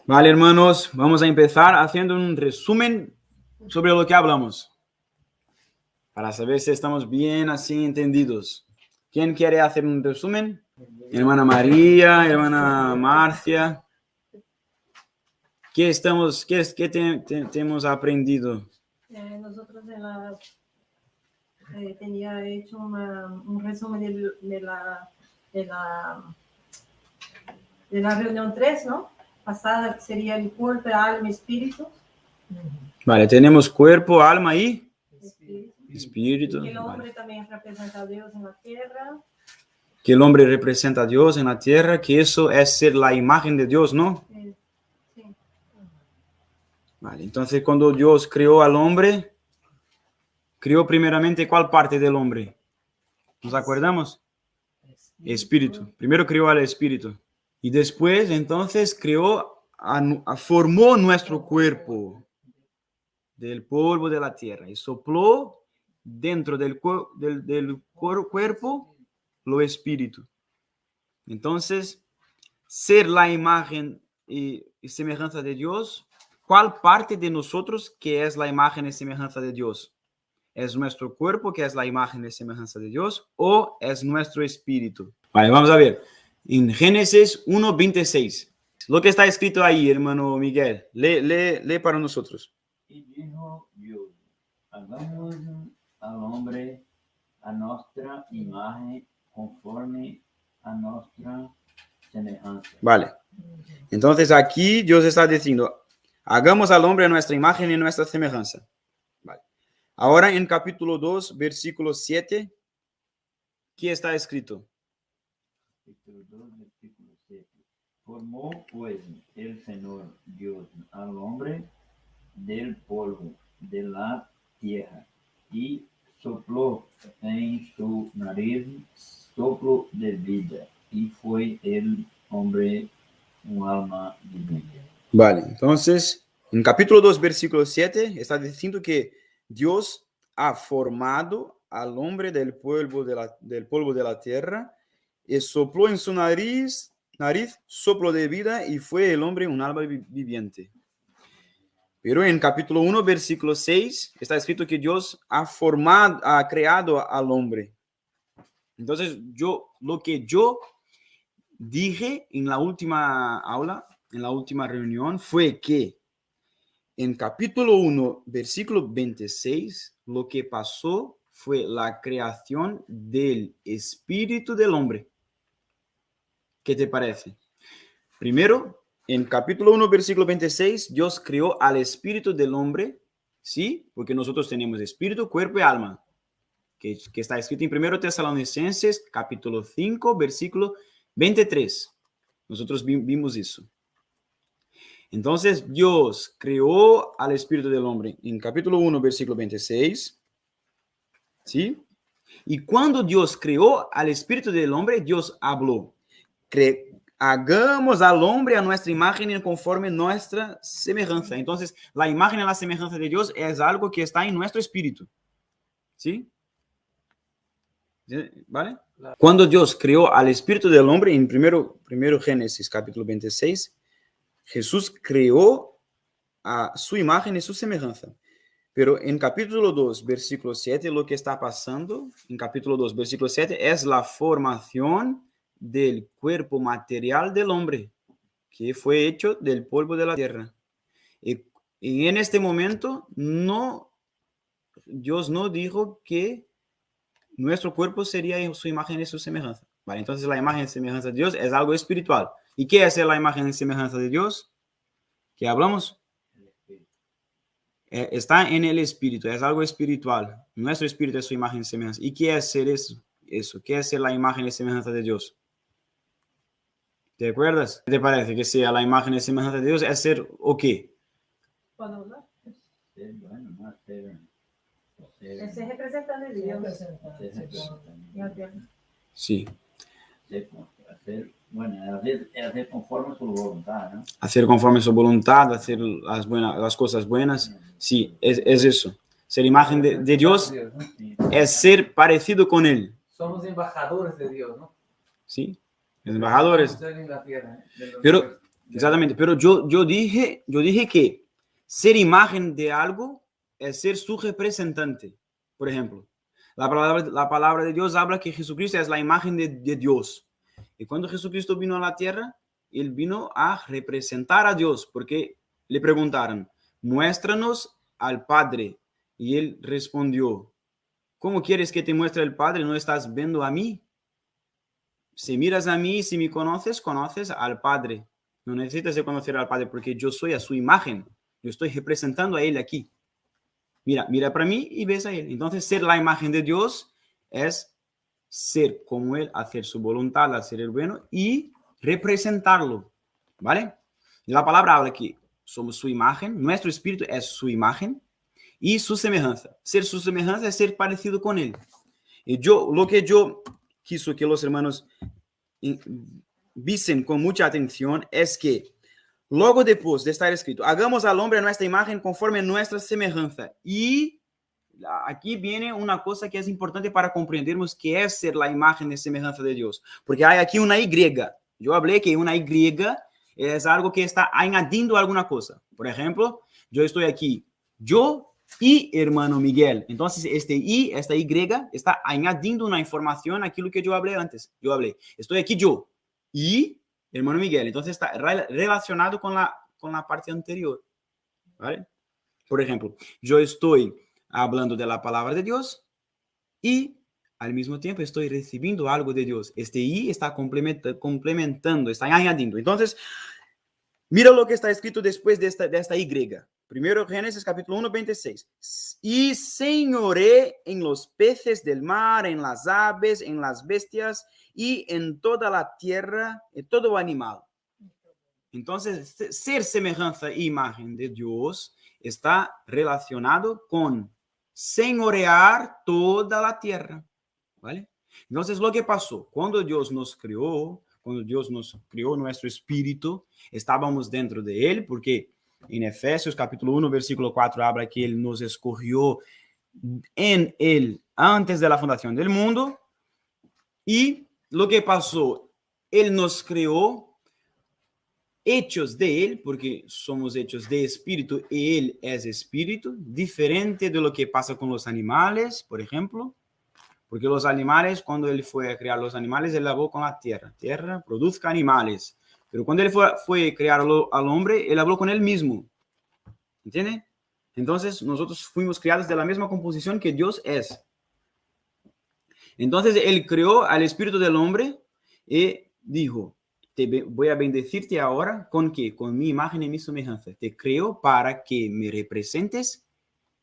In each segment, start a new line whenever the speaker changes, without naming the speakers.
Vale, hermanos, vamos a empezar haciendo un resumen sobre lo que hablamos, para saber si estamos bien así entendidos. ¿Quién quiere hacer un resumen? Hermana María, hermana Marcia. ¿Qué hemos aprendido?
Nosotros tenía hecho un resumen de la reunión 3, ¿no? Pasada, que sería el cuerpo, alma y espíritu.
Vale, tenemos cuerpo, alma y espíritu.
Que el hombre también representa a Dios en la tierra.
Que el hombre representa a Dios en la tierra, que eso es ser la imagen de Dios, ¿no?
Sí.
Vale, entonces cuando Dios creó al hombre, creó primeramente ¿cuál parte del hombre? ¿Nos acordamos? Espíritu. Primero creó al espíritu. Y después, entonces, formó nuestro cuerpo del polvo de la tierra y sopló dentro del cuerpo lo espíritu. Entonces, ser la imagen y semejanza de Dios, ¿cuál parte de nosotros que es la imagen y semejanza de Dios? ¿Es nuestro cuerpo que es la imagen y semejanza de Dios o es nuestro espíritu? Vale, vamos a ver. En Génesis 1:26. Lo que está escrito ahí, hermano Miguel. Lee para nosotros.
Y dijo Dios, hagamos al hombre a nuestra imagen conforme a nuestra semejanza.
Vale. Entonces aquí Dios está diciendo, hagamos al hombre a nuestra imagen y nuestra semejanza. Vale. Ahora en capítulo 2, versículo 7, ¿qué está escrito?
Capítulo 2, versículo 7. Formó pues el Señor Dios al hombre del polvo de la tierra y sopló en su nariz soplo de vida y fue el hombre un alma viviente.
Vale, entonces, en capítulo 2, versículo 7, está diciendo que Dios ha formado al hombre del polvo de la tierra y sopló en su nariz soplo de vida y fue el hombre un alma viviente. Pero en capítulo 1, versículo 6, está escrito que Dios ha creado al hombre. Entonces, lo que yo dije en la última aula, en la última reunión, fue que en capítulo 1, versículo 26, lo que pasó fue la creación del espíritu del hombre. ¿Qué te parece? Primero, en capítulo 1, versículo 26, Dios creó al espíritu del hombre, ¿sí? Porque nosotros tenemos espíritu, cuerpo y alma, que está escrito en 1 Tesalonicenses, capítulo 5, versículo 23. Nosotros vimos eso. Entonces, Dios creó al espíritu del hombre en capítulo 1, versículo 26, ¿sí? Y cuando Dios creó al espíritu del hombre, Dios habló. Hagamos al hombre a nuestra imagen y conforme nuestra semejanza. Entonces, la imagen y la semejanza de Dios es algo que está en nuestro espíritu. ¿Sí? ¿Vale? Cuando Dios creó al espíritu del hombre, en primero Génesis, capítulo 26, Jesús creó a su imagen y su semejanza. Pero en capítulo 2, versículo 7, lo que está pasando, en capítulo 2, versículo 7, es la formación del cuerpo material del hombre, que fue hecho del polvo de la tierra. Y en este momento, Dios no dijo que nuestro cuerpo sería su imagen y su semejanza. Vale, entonces la imagen y semejanza de Dios es algo espiritual. ¿Y qué es la imagen y semejanza de Dios? ¿Qué hablamos? Está en el espíritu, es algo espiritual. Nuestro espíritu es su imagen y semejanza. ¿Y qué es ser eso? ¿Qué es ser la imagen y semejanza de Dios? ¿Te acuerdas? ¿Qué te parece que sea la imagen y semejanza de Dios? ¿Es ser o qué?
¿Puedo hablar?
Ser bueno, no ser.
Ese representa de Dios.
Sí.
Hacer conforme a su voluntad, ¿no?
Hacer conforme a su voluntad, hacer las cosas buenas. Sí, es eso. Ser imagen de Dios es ser parecido con Él.
Somos embajadores de Dios, ¿no?
Sí, embajadores.
En la tierra,
Pero Exactamente, pero yo dije que ser imagen de algo es ser su representante. Por ejemplo, la palabra de Dios habla que Jesucristo es la imagen de Dios. Y cuando Jesucristo vino a la tierra, él vino a representar a Dios, porque le preguntaron, muéstranos al Padre. Y él respondió, ¿cómo quieres que te muestre el Padre? ¿No estás viendo a mí? Si miras a mí, si me conoces, conoces al Padre. No necesitas de conocer al Padre porque yo soy a su imagen. Yo estoy representando a Él aquí. Mira para mí y ves a Él. Entonces, ser la imagen de Dios es ser como Él, hacer su voluntad, hacer el bueno y representarlo. ¿Vale? La palabra habla que somos su imagen, nuestro espíritu es su imagen y su semejanza. Ser su semejanza es ser parecido con Él. Y lo que yo quiso que los hermanos visten con mucha atención es que luego después de estar escrito, hagamos al hombre a nuestra imagen conforme nuestra semejanza. Y aquí viene una cosa que es importante para comprendernos qué es ser la imagen de semejanza de Dios. Porque hay aquí una Y. Yo hablé que una Y es algo que está añadiendo alguna cosa. Por ejemplo, yo estoy aquí, yo y hermano Miguel. Entonces, esta Y está añadiendo una información a aquilo que yo hablé antes. Yo hablé, estoy aquí yo y hermano Miguel. Entonces, está relacionado con la parte anterior. ¿Vale? Por ejemplo, yo estoy hablando de la palabra de Dios y al mismo tiempo estoy recibiendo algo de Dios. Este Y está complementando, está añadiendo. Entonces, mira lo que está escrito después de esta Y. Primero Génesis capítulo 1, 26. Y señoré en los peces del mar, en las aves, en las bestias y en toda la tierra, en todo animal. Entonces, ser semejanza e imagen de Dios está relacionado con señorear toda la tierra. ¿Vale? Entonces, lo que pasó, cuando Dios nos creó nuestro espíritu, estábamos dentro de Él, porque en Efesios capítulo 1, versículo 4, habla que Él nos escogió en Él antes de la fundación del mundo. Y lo que pasó, Él nos creó hechos de Él, porque somos hechos de espíritu y Él es espíritu, diferente de lo que pasa con los animales, por ejemplo. Porque los animales, cuando él fue a crear los animales, él habló con la tierra. Tierra, produzca animales. Pero cuando él fue a crear al hombre, él habló con él mismo. ¿Entiende? Entonces, nosotros fuimos creados de la misma composición que Dios es. Entonces, él creó al espíritu del hombre y dijo, voy a bendecirte ahora ¿con qué? Con mi imagen y mi semejanza. Te creo para que me representes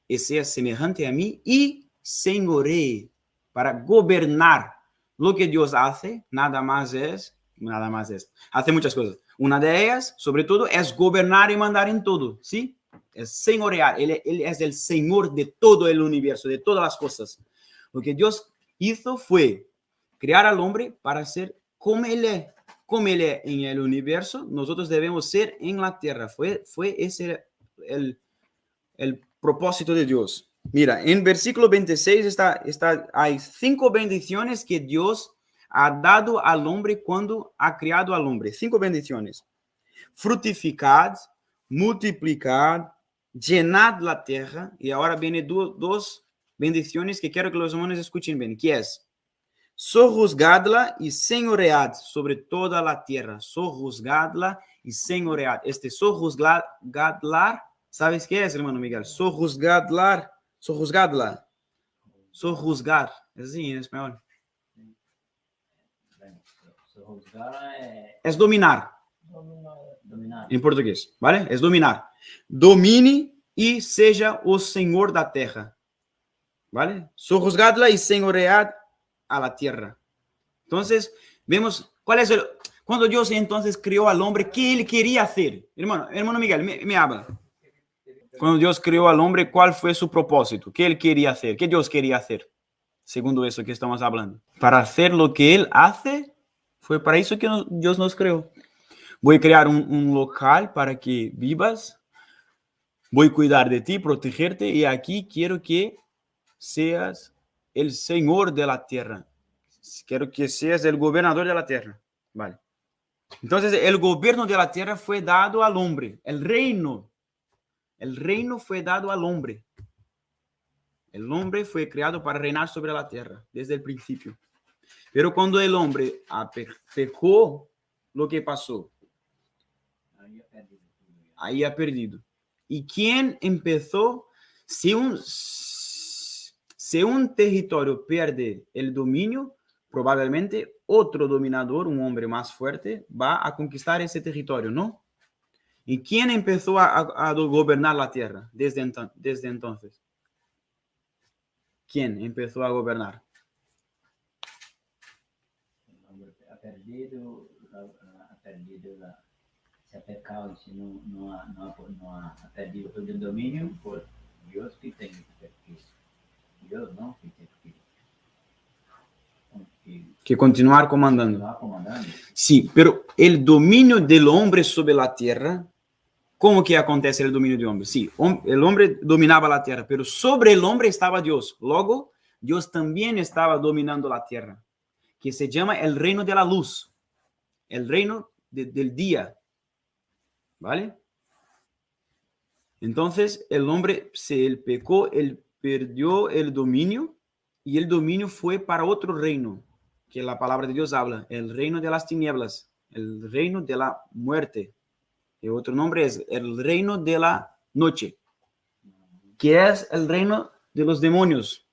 y seas semejante a mí y señoree, para gobernar. Lo que Dios hace, nada más es, hace muchas cosas. Una de ellas, sobre todo, es gobernar y mandar en todo, ¿sí? Es señorear, él es el Señor de todo el universo, de todas las cosas. Lo que Dios hizo fue crear al hombre para ser como él es. Como él es en el universo, nosotros debemos ser en la tierra. Fue ese el propósito de Dios. Mira, en versículo 26 hay 5 bendiciones que Dios ha dado al hombre cuando ha creado al hombre. 5 bendiciones. Frutificad, multiplicad, llenad la tierra. Y ahora vienen dos bendiciones que quiero que los hermanos escuchen bien. ¿Qué es? Sojuzgadla y señoread sobre toda la tierra. Sojuzgadla y señoread. Este sojuzgadlar, ¿sabes qué es, hermano Miguel? Sojuzgadla. Sojuzgar. Es así en español. Es dominar. En portugués, ¿vale? Es dominar. Domine y sea o Señor da tierra. ¿Vale? Sojuzgadla y señoread a la tierra. Entonces, vemos cuál es cuando Dios entonces creó al hombre, ¿qué él quería hacer? Hermano Miguel, me habla. Cuando Dios creó al hombre, ¿cuál fue su propósito? ¿Qué él quería hacer? ¿Qué Dios quería hacer? Segundo eso que estamos hablando. Para hacer lo que él hace, fue para eso que Dios nos creó. Voy a crear un local para que vivas. Voy a cuidar de ti, protegerte. Y aquí quiero que seas el Señor de la tierra. Quiero que seas el gobernador de la tierra. Vale. Entonces, el gobierno de la tierra fue dado al hombre. El reino fue dado al hombre. El hombre fue creado para reinar sobre la tierra desde el principio. Pero cuando el hombre pecó, lo que pasó, ahí ha perdido. ¿Y quién empezó? Si un territorio pierde el dominio, probablemente otro dominador, un hombre más fuerte, va a conquistar ese territorio, ¿no? ¿Y quién empezó a gobernar la tierra desde entonces? ¿Quién empezó a gobernar?
El hombre ha perdido, se ha pecado, si no ha perdido todo el dominio por Dios que tiene que Dios, ¿no?
Que continuar comandando.
Va comandando.
Sí, pero el dominio del hombre sobre la tierra, ¿cómo que acontece el dominio del hombre? Sí, el hombre dominaba la tierra, pero sobre el hombre estaba Dios. Luego, Dios también estaba dominando la tierra, que se llama el reino de la luz, el reino del día. ¿Vale? Entonces, el hombre él pecó, él perdió el dominio y el dominio fue para otro reino, que la palabra de Dios habla, el reino de las tinieblas, el reino de la muerte. Y otro nombre es el reino de la noche, que es el reino de los demonios,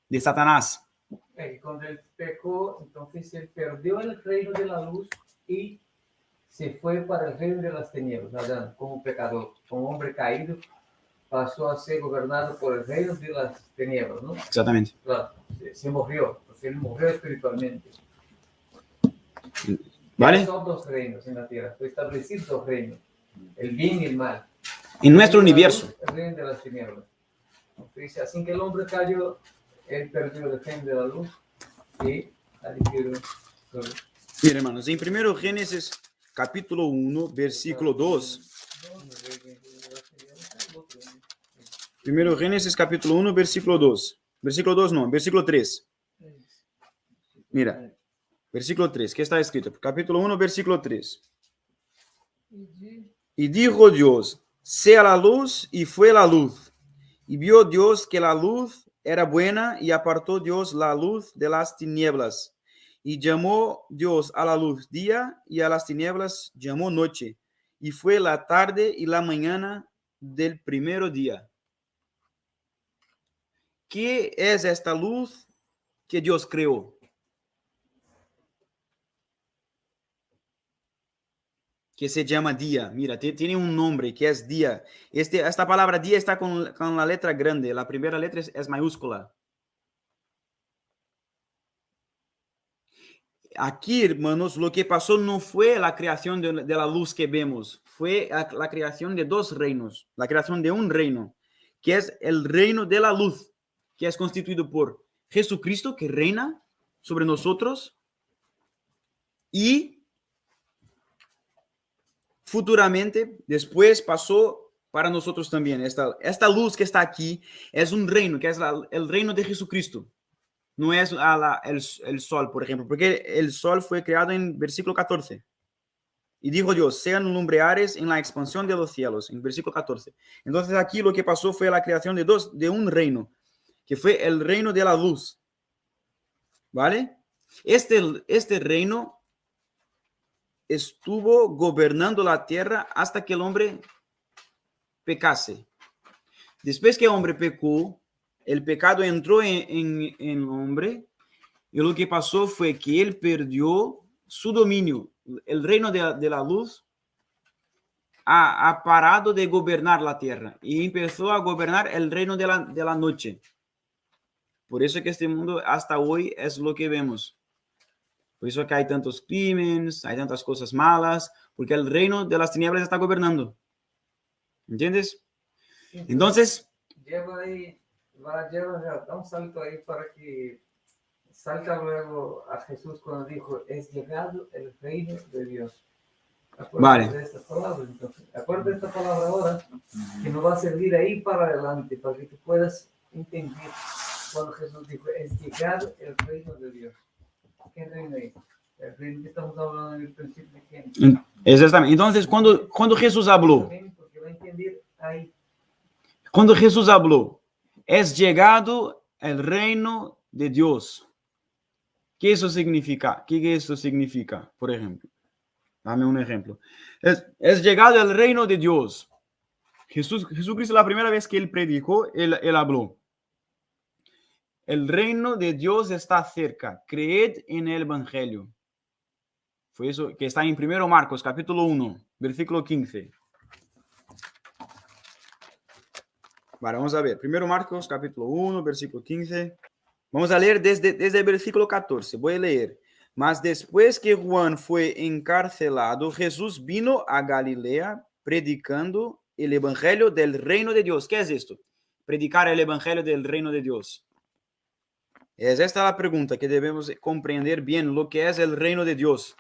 de Satanás.
Cuando él pecó, entonces él perdió el reino de la luz y se fue para el reino de las tinieblas. Adán, como pecador, como hombre caído, pasó a ser gobernado por el reino de las tinieblas, ¿no?
Exactamente.
Claro, se murió, porque él murió espiritualmente.
¿Vale?
Son dos reinos en la tierra, fue establecido dos reinos, el bien y el mal.
En nuestro universo.
El reino de las tinieblas. Entonces, así que el hombre cayó, él perdió el reino de la luz y adquirió.
Mira, hermanos, en 1 Génesis capítulo 1, versículo 2. 1 Génesis capítulo 1, versículo 2. Versículo 2 no, versículo 3. Mira, versículo 3, ¿qué está escrito? Capítulo 1, versículo 3. Y dijo Dios, sea la luz, y fue la luz. Y vio Dios que la luz era buena, y apartó Dios la luz de las tinieblas. Y llamó Dios a la luz día, y a las tinieblas llamó noche. Y fue la tarde y la mañana del primer día. ¿Qué es esta luz que Dios creó? Que se llama día. Mira, tiene un nombre que es día. Esta palabra día está con la letra grande. La primera letra es mayúscula. Aquí, hermanos, lo que pasó no fue la creación de la luz que vemos. Fue la creación de dos reinos. La creación de un reino, que es el reino de la luz, que es constituido por Jesucristo, que reina sobre nosotros, y futuramente, después pasó para nosotros también. Esta luz que está aquí es un reino, que es el reino de Jesucristo. No es el sol, por ejemplo, porque el sol fue creado en versículo 14. Y dijo Dios, sean lumbreares en la expansión de los cielos, en versículo 14. Entonces aquí lo que pasó fue la creación de un reino, que fue el reino de la luz. ¿Vale? Este reino estuvo gobernando la tierra hasta que el hombre pecase. Después que el hombre pecó, el pecado entró en el hombre, y lo que pasó fue que él perdió su dominio. El reino de la luz ha parado de gobernar la tierra y empezó a gobernar el reino de la noche. Por eso que este mundo hasta hoy es lo que vemos. Por eso que hay tantos crímenes, hay tantas cosas malas, porque el reino de las tinieblas está gobernando. ¿Entiendes? Entonces,
Lleva da un salto ahí para que salta luego a Jesús cuando dijo, es llegado el reino de Dios.
Vale.
De esta palabra, entonces. Acuérdate de esta palabra ahora, que nos va a servir ahí para adelante, para que tú puedas entender cuando Jesús dijo, es llegado el reino de Dios. ¿Qué reino es? El reino que estamos hablando en el principio de Génesis.
Exactamente. Entonces, cuando Jesús habló,
Porque va a entender ahí.
cuando Jesús habló, es llegado el reino de Dios. ¿Qué eso significa? ¿Qué eso significa? Por ejemplo, dame un ejemplo. Es llegado el reino de Dios. Jesucristo, la primera vez que él predicó, él habló. El reino de Dios está cerca. Creed en el evangelio. Fue eso que está en 1 Marcos, capítulo 1, versículo 15. Vale, vamos a ver. 1 Marcos, capítulo 1, versículo 15. Vamos a leer desde el versículo 14. Voy a leer. Mas después que Juan fue encarcelado, Jesús vino a Galilea predicando el evangelio del reino de Dios. ¿Qué es esto? Predicar el evangelio del reino de Dios. Es esta la pregunta que debemos comprender bien lo que es el reino de Dios.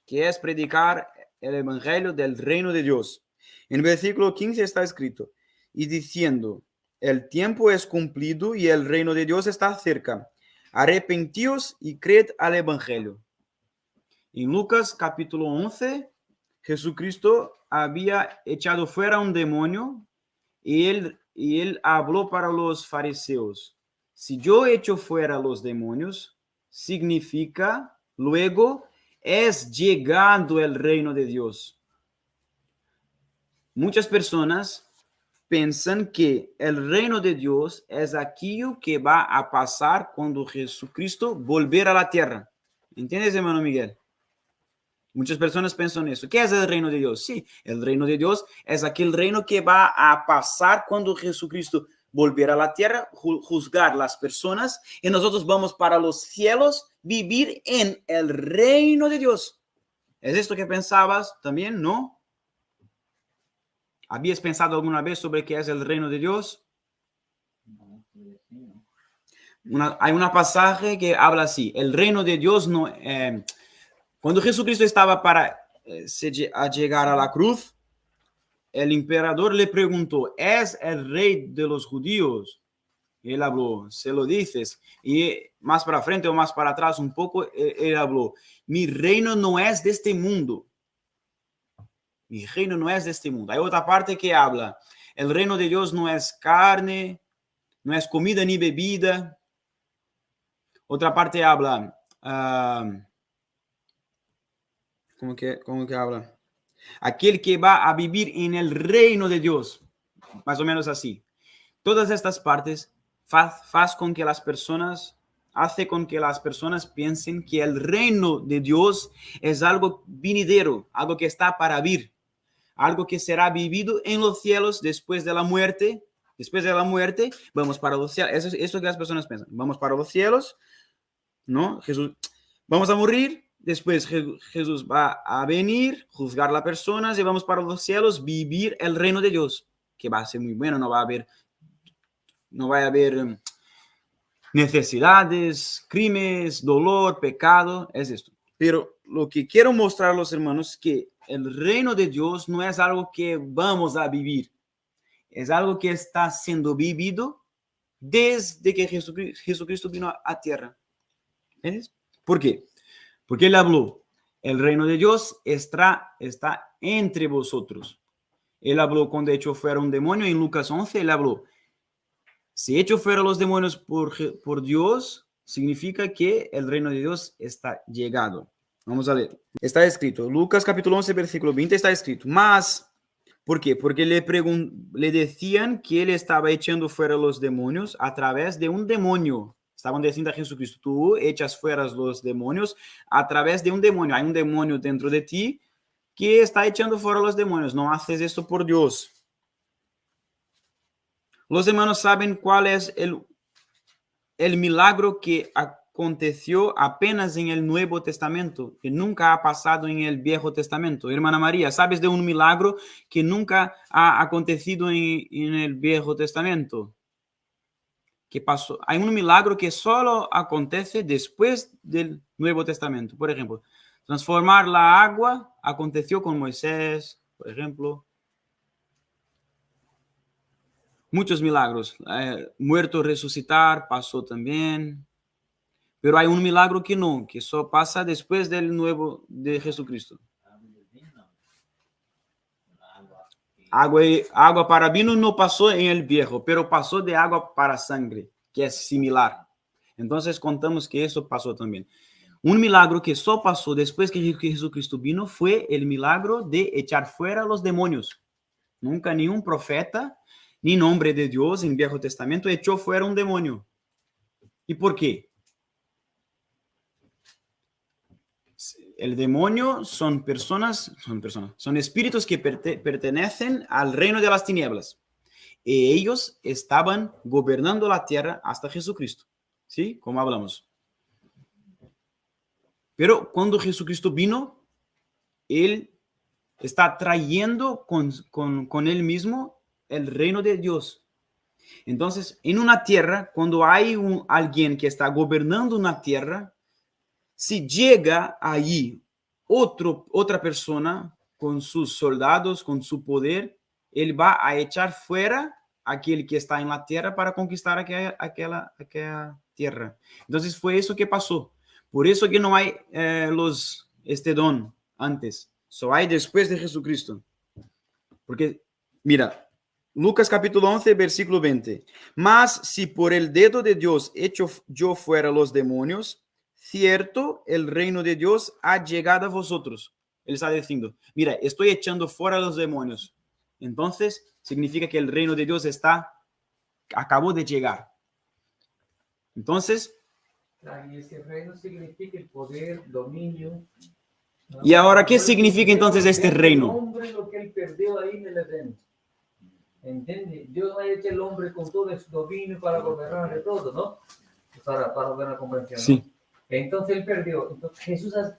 ¿Qué es predicar el evangelio del reino de Dios? En el versículo 15 está escrito, y diciendo, el tiempo es cumplido y el reino de Dios está cerca. Arrepentíos y creed al evangelio. En Lucas capítulo 11, Jesucristo había echado fuera un demonio y él habló para los fariseos. Si yo echo fuera los demonios, significa luego es llegando el reino de Dios. Muchas personas piensan que el reino de Dios es aquello que va a pasar cuando Jesucristo volver a la tierra. ¿Entiendes, hermano Miguel? Muchas personas piensan eso. ¿Qué es el reino de Dios? Sí, el reino de Dios es aquel reino que va a pasar cuando Jesucristo volver a la tierra, juzgar las personas y nosotros vamos para los cielos, vivir en el reino de Dios. ¿Es esto que pensabas también? ¿No? ¿Habías pensado alguna vez sobre qué es el reino de Dios? Hay una pasaje que habla así. El reino de Dios no... cuando Jesucristo estaba para llegar a la cruz, el emperador le preguntó, ¿es el rey de los judíos? Y él habló, se lo dices. Y más para frente o más para atrás un poco, él habló, mi reino no es de este mundo. Mi reino no es de este mundo. Hay otra parte que habla, el reino de Dios no es carne, no es comida ni bebida. Otra parte habla, ¿cómo que habla? Aquel que va a vivir en el reino de Dios. Más o menos así. Todas estas partes hace con que las personas piensen que el reino de Dios es algo venidero, algo que está para vivir, algo que será vivido en los cielos después de la muerte. Después de la muerte, vamos para los cielos. Eso es que las personas piensan. Vamos para los cielos, ¿no? Jesús, vamos a morir. Después Jesús va a venir, juzgar a las personas y vamos para los cielos, vivir el reino de Dios, que va a ser muy bueno, no va a haber necesidades, crímenes, dolor, pecado, es esto. Pero lo que quiero mostrar a los hermanos es que el reino de Dios no es algo que vamos a vivir, es algo que está siendo vivido desde que Jesucristo vino a tierra. ¿Entiendes? ¿Por qué? Porque él habló, el reino de Dios está entre vosotros. Él habló cuando echó fuera un demonio en Lucas 11, él habló, si echo fuera los demonios por Dios, significa que el reino de Dios está llegado. Vamos a leer. Está escrito, Lucas capítulo 11, versículo 20, está escrito, mas, ¿por qué? Porque le decían que él estaba echando fuera los demonios a través de un demonio. Estaban diciendo a Jesucristo, tú echas fuera los demonios a través de un demonio. Hay un demonio dentro de ti que está echando fuera los demonios. No haces esto por Dios. Los hermanos saben cuál es el milagro que aconteció apenas en el Nuevo Testamento, que nunca ha pasado en el Viejo Testamento. Hermana María, ¿sabes de un milagro que nunca ha acontecido en el Viejo Testamento? ¿Qué pasó? Hay un milagro que solo acontece después del Nuevo Testamento. Por ejemplo, transformar la agua aconteció con Moisés, por ejemplo. Muchos milagros. Muerto resucitar pasó también. Pero hay un milagro que no, que solo pasa después del nuevo de Jesucristo. Agua para vino no pasó en el viejo, pero pasó de agua para sangre, que es similar. Entonces contamos que eso pasó también. Un milagro que solo pasó después que Jesucristo vino fue el milagro de echar fuera a los demonios. Nunca ni un profeta, ni nombre de Dios en el Viejo Testamento echó fuera un demonio. ¿Y por qué? El demonio son espíritus que pertenecen al reino de las tinieblas. Y ellos estaban gobernando la tierra hasta Jesucristo. ¿Sí? Como hablamos. Pero cuando Jesucristo vino, Él está trayendo con Él mismo el reino de Dios. Entonces, en una tierra, cuando hay alguien que está gobernando una tierra, si llega allí otra persona con sus soldados, con su poder, él va a echar fuera a aquel que está en la tierra para conquistar aquella tierra. Entonces fue eso que pasó. Por eso que no hay este don antes. Solo hay después de Jesucristo. Porque, mira, Lucas capítulo 11, versículo 20. Mas si por el dedo de Dios echo yo fuera los demonios, cierto, el reino de Dios ha llegado a vosotros. Él está diciendo, mira, estoy echando fuera los demonios. Entonces, significa que el reino de Dios acabó de llegar. Entonces,
y este reino significa el poder, dominio. ¿No?
¿Y ahora qué significa entonces este reino?
El hombre lo que él perdió ahí en el Edén. ¿Entiende? Dios ha hecho el hombre con todo su dominio para gobernar de todo, ¿no? Para buena comprensión. ¿no?
Sí.
Entonces él perdió. Entonces Jesús ha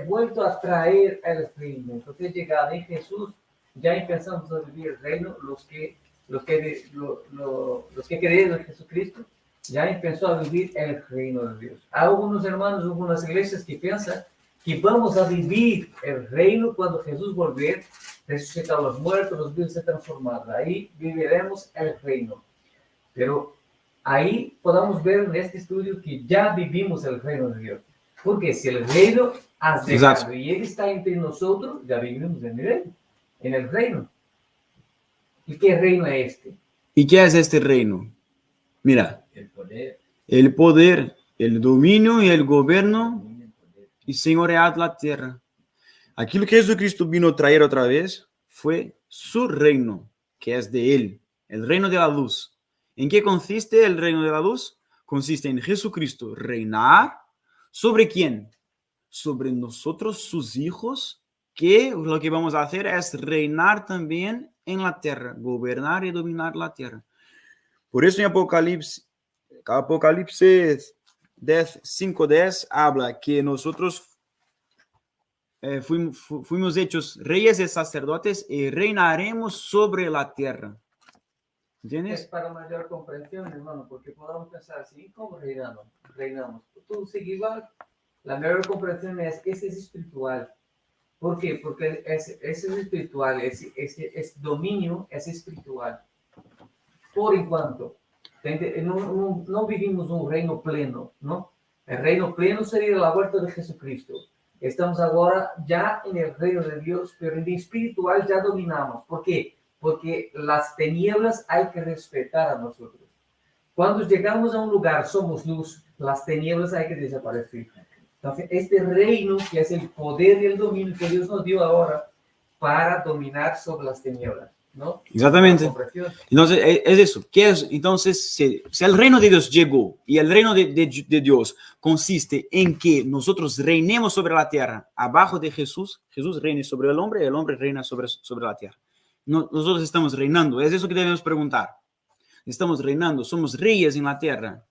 vuelto a traer el reino. Entonces llegado en Jesús, ya empezamos a vivir el reino. Los que creen en Jesucristo, ya empezó a vivir el reino de Dios. Hay algunos hermanos, algunas iglesias que piensan que vamos a vivir el reino cuando Jesús volver, resucitar a los muertos, los vivos se transformar. Ahí viviremos el reino. Pero ahí podamos ver en este estudio que ya vivimos el reino de Dios. Porque si el reino ha llegado y Él está entre nosotros, ya vivimos en el reino. ¿Y qué reino es este?
¿Y qué es este reino? Mira, el poder, el dominio y el gobierno y señorear la tierra. Aquilo que Jesucristo vino a traer otra vez fue su reino, que es de Él, el reino de la luz. ¿En qué consiste el reino de la luz? Consiste en Jesucristo reinar ¿sobre quién? Sobre nosotros, sus hijos, que lo que vamos a hacer es reinar también en la tierra, gobernar y dominar la tierra. Por eso en Apocalipsis 5:10 habla que nosotros fuimos hechos reyes y sacerdotes y reinaremos sobre la tierra. ¿Entiendes?
Es para mayor comprensión, hermano, porque podamos pensar así, ¿cómo reinamos? Tú sigues igual. La mayor comprensión es espiritual. ¿Por qué? Porque es espiritual, es dominio, es espiritual. Por enquanto, no vivimos un reino pleno, ¿no? El reino pleno sería la vuelta de Jesucristo. Estamos ahora ya en el reino de Dios, pero en el espiritual ya dominamos. ¿Por qué? Porque las tinieblas hay que respetar a nosotros. Cuando llegamos a un lugar, somos luz, las tinieblas hay que desaparecer. Entonces, este reino, que es el poder y el dominio que Dios nos dio ahora para dominar sobre las tinieblas, ¿no?
Exactamente. Entonces, es eso. ¿Qué es? Entonces, si el reino de Dios llegó y el reino de Dios consiste en que nosotros reinemos sobre la tierra abajo de Jesús, Jesús reina sobre el hombre reina sobre la tierra. Nosotros estamos reinando. Es eso que debemos preguntar. Estamos reinando. Somos reyes en la tierra.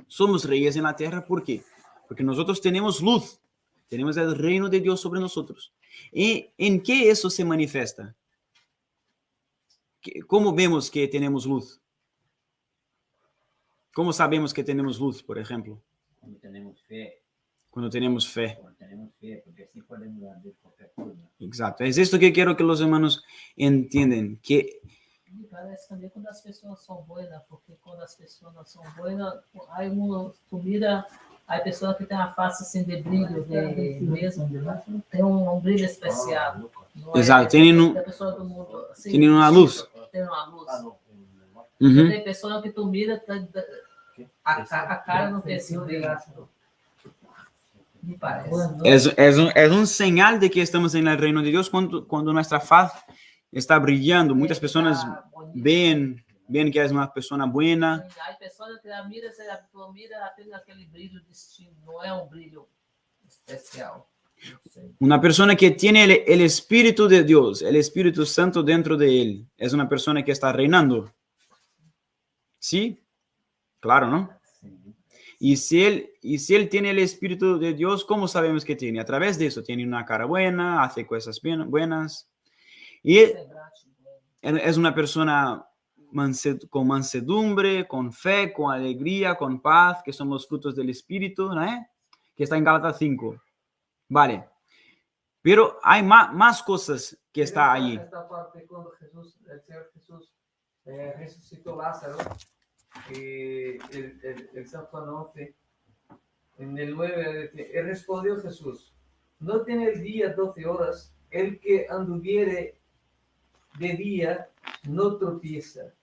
Somos reyes en la tierra. ¿Por qué? Porque nosotros tenemos luz. Tenemos el reino de Dios sobre nosotros. ¿Y en qué eso se manifiesta? ¿Cómo vemos que tenemos luz? ¿Cómo sabemos que tenemos luz, por ejemplo?
Cuando tenemos fe.
Cuando tenemos fe.
Cuando tenemos fe, porque así podemos dar de cualquier cosa.
Exacto. Es esto que quiero que los hermanos entiendan, que
Me parece também quando as pessoas são boas, porque quando as pessoas não são boas, aí uma comida, há pessoas que têm a face assim de brilho, de mesmo, tem um brilho especial. Não
Exato,
é,
tem
pessoa do mundo, assim,
tem uma luz.
Tem uma luz.
Uhum.
Tem pessoa que tu mira, a cara não tem esse brilho. Me parece.
Es un señal de que estamos en el reino de Dios cuando nuestra faz está brillando. Muchas personas ven que es una persona buena.
Há pessoas que a mira, tu mira, tem aquele brilho distinto, não é um brilho especial.
Una persona que tiene el Espíritu de Dios, el Espíritu Santo dentro de él, es una persona que está reinando. ¿Sí? Claro, ¿no? Y si él tiene el Espíritu de Dios, ¿cómo sabemos que tiene? A través de eso, tiene una cara buena, hace cosas buenas. Y es una persona con mansedumbre, con fe, con alegría, con paz, que son los frutos del Espíritu, ¿no? Que está en Gálatas 5. Vale. Pero hay más cosas que está allí.
Esta parte cuando el Señor Jesús resucitó Lázaro, el San Juan 11, en el 9, él respondió Jesús: no tiene el día 12 horas, el que anduviere de día no tropieza,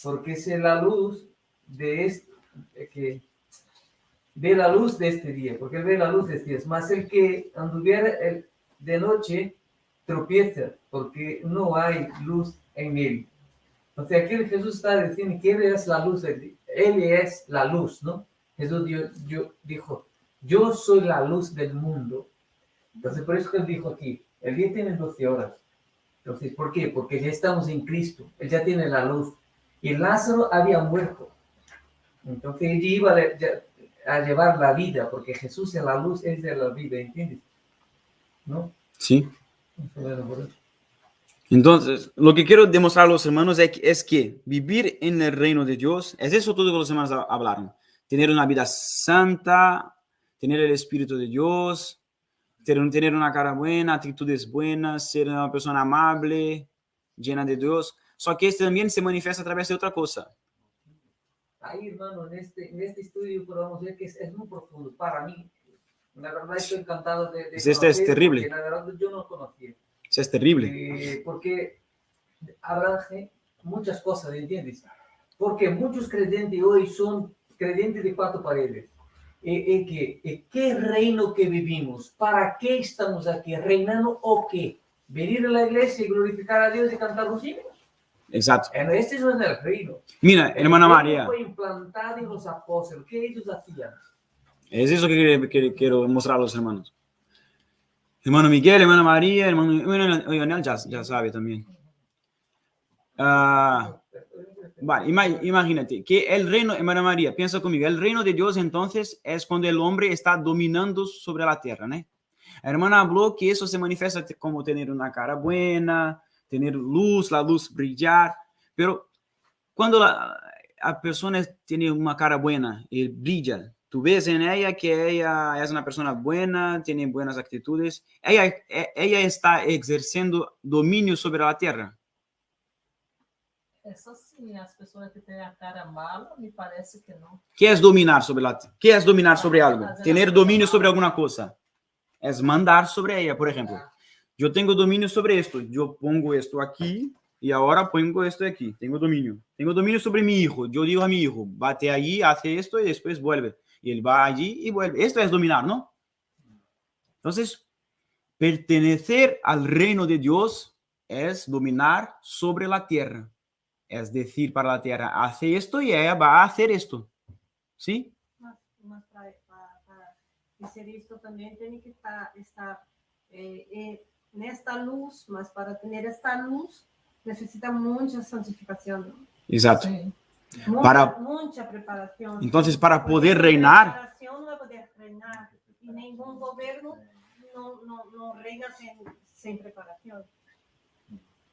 porque es la luz de este día, porque él ve la luz de este día. Más el que anduviere de noche tropieza, porque no hay luz en él. Entonces aquí Jesús está diciendo que Él es la luz, Él es la luz, ¿no? Jesús dijo, yo soy la luz del mundo. Entonces por eso que Él dijo aquí, el día tiene 12 horas. Entonces, ¿por qué? Porque ya estamos en Cristo, Él ya tiene la luz. Y Lázaro había muerto. Entonces Él iba a llevar la vida, porque Jesús es la luz, es de la vida, ¿entiendes? ¿No?
Sí. Entonces, lo que quiero demostrar a los hermanos es que vivir en el reino de Dios, es eso todo que los hermanos hablaron. Tener una vida santa, tener el Espíritu de Dios, tener una cara buena, actitudes buenas, ser una persona amable, llena de Dios. Só que este también se manifiesta a través de otra cosa.
Ahí, hermano, en este estudio podemos ver que es muy profundo para mí. La verdad estoy encantado de
Esto es terrible.
La verdad yo no conocía.
Eso es terrible.
Porque habrá muchas cosas, ¿entiendes? Porque muchos creyentes hoy son creyentes de cuatro paredes. ¿Qué reino que vivimos? ¿Para qué estamos aquí? ¿Reinando o qué? ¿Venir a la iglesia y glorificar a Dios y cantar los himnos?
Exacto.
Este no es el reino.
Mira, hermana María.
Fue implantado en los apóstoles. ¿Qué ellos hacían?
Es eso que quiero mostrar a los hermanos. Hermano Miguel, hermana María, hermano Lionel ya sabe también. Vale, imagínate que el reino, hermana María, piensa conmigo, el reino de Dios entonces es cuando el hombre está dominando sobre la tierra, ¿no? La hermana habló que eso se manifiesta como tener una cara buena, tener luz, la luz brillar, pero cuando la persona tiene una cara buena y brilla, tú ves en ella que ella es una persona buena, tiene buenas actitudes. Ella está ejerciendo dominio sobre la tierra.
Eso sí, las personas que tienen la cara mala, me parece que no.
¿Qué es dominar sobre la tierra? ¿Qué es dominar sobre algo? Tener dominio sobre alguna cosa. Es mandar sobre ella, por ejemplo. Yo tengo dominio sobre esto. Yo pongo esto aquí y ahora pongo esto aquí. Tengo dominio. Tengo dominio sobre mi hijo. Yo digo a mi hijo, bate allí, hace esto y después vuelve. Y él va allí y vuelve. Esto es dominar, ¿no? Entonces, pertenecer al reino de Dios es dominar sobre la tierra. Es decir, para la tierra, hace esto y ella va a hacer esto. ¿Sí?
Mas para hacer esto también tiene que estar en esta luz, mas para tener esta luz necesita mucha santificación, ¿no?
Exacto.
Sí.
Mucha preparación.
Entonces, para poder reinar.
Preparación no va a poder reinar. Y ningún gobierno no reina sin preparación,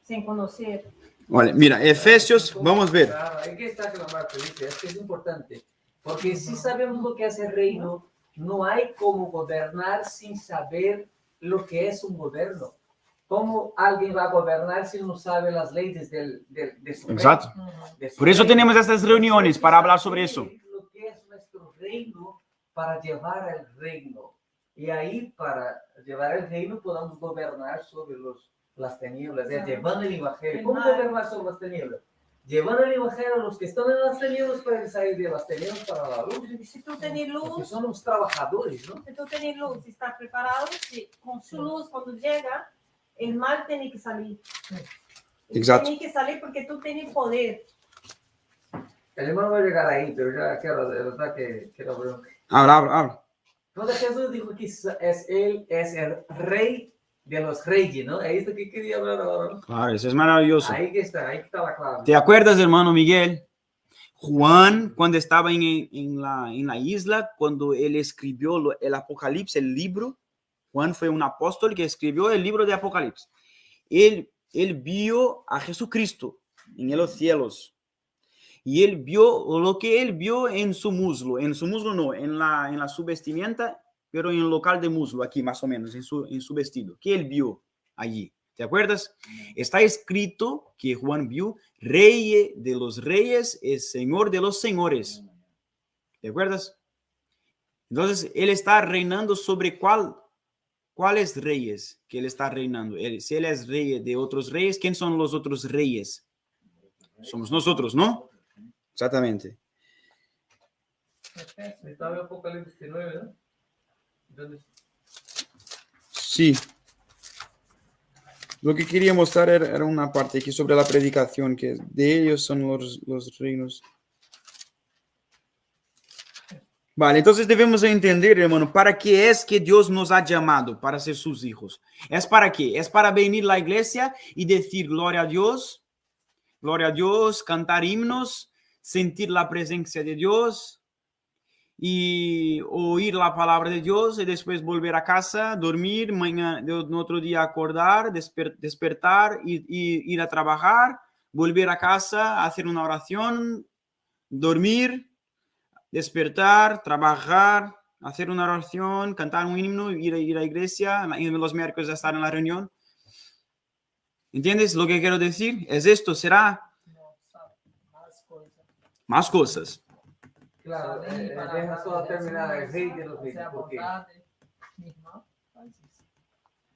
sin conocer.
Vale, mira, Efesios, vamos a ver.
Claro, hay que estar con la Marta, dice, es que es importante. Porque si sabemos lo que hace el reino, no hay como gobernar sin saber lo que es un gobierno. ¿Cómo alguien va a gobernar si no sabe las leyes de su
Exacto.
reino? De su
Por eso
reino.
tenemos estas reuniones para hablar sobre eso.
Lo que es nuestro reino para llevar el reino. Y ahí para llevar el reino podamos gobernar sobre las tinieblas, llevando el evangelio. ¿Cómo gobernar sobre las tinieblas? Llevando el evangelio a los que están en las tinieblas para salir de las tinieblas para la luz.
Si tú tienes
Porque
luz,
son los trabajadores, ¿no?
si tú tienes luz y estás preparado, si con su luz cuando llega, el mal tiene que salir.
Exacto.
Tiene que salir porque tú tienes poder.
El hermano va a llegar ahí, pero ya quiero, de verdad que quiero ver.
Habla.
Cuando Jesús dijo que él es el rey de los reyes, ¿no? Es esto que quería hablar ahora, ¿no?
Claro, eso es maravilloso.
Ahí que está la clave.
¿Te acuerdas, hermano Miguel? Juan, cuando estaba en la isla, cuando él escribió el Apocalipsis, el libro, Juan fue un apóstol que escribió el libro de Apocalipsis. Él vio a Jesucristo en los cielos. Y él vio lo que él vio en su muslo no, en la su vestimenta, pero en el local de muslo, aquí más o menos, en su vestido. ¿Qué él vio allí? ¿Te acuerdas? Está escrito que Juan vio Rey de los reyes y Señor de los señores. ¿Te acuerdas? Entonces, él está reinando sobre ¿cuáles reyes que él está reinando? Si él es rey de otros reyes, ¿quién son los otros reyes? Somos nosotros, ¿no? Exactamente.
Estaba en Apocalipsis 19, ¿no? Entonces,
Sí. Lo que quería mostrar era una parte aquí sobre la predicación, que de ellos son los reinos. Vale, entonces debemos entender, hermano, ¿para qué es que Dios nos ha llamado para ser sus hijos? ¿Es para qué? ¿Es para venir a la iglesia y decir gloria a Dios, cantar himnos, sentir la presencia de Dios y oír la palabra de Dios y después volver a casa, dormir, mañana, otro día acordar, despertar y ir a trabajar, volver a casa, hacer una oración, dormir, despertar, trabajar, hacer una oración, cantar un himno, ir a la iglesia, los miércoles a estar en la reunión? ¿Entiendes lo que quiero decir? Es esto, será
No, sabe, más cosas.
más cosas.
claro,
Saber para
deja
hablar
solo
de
terminar el
Dios,
rey de los
hacer
reyes.
a
¿Por qué?
vontade. Mi irmão faz isso.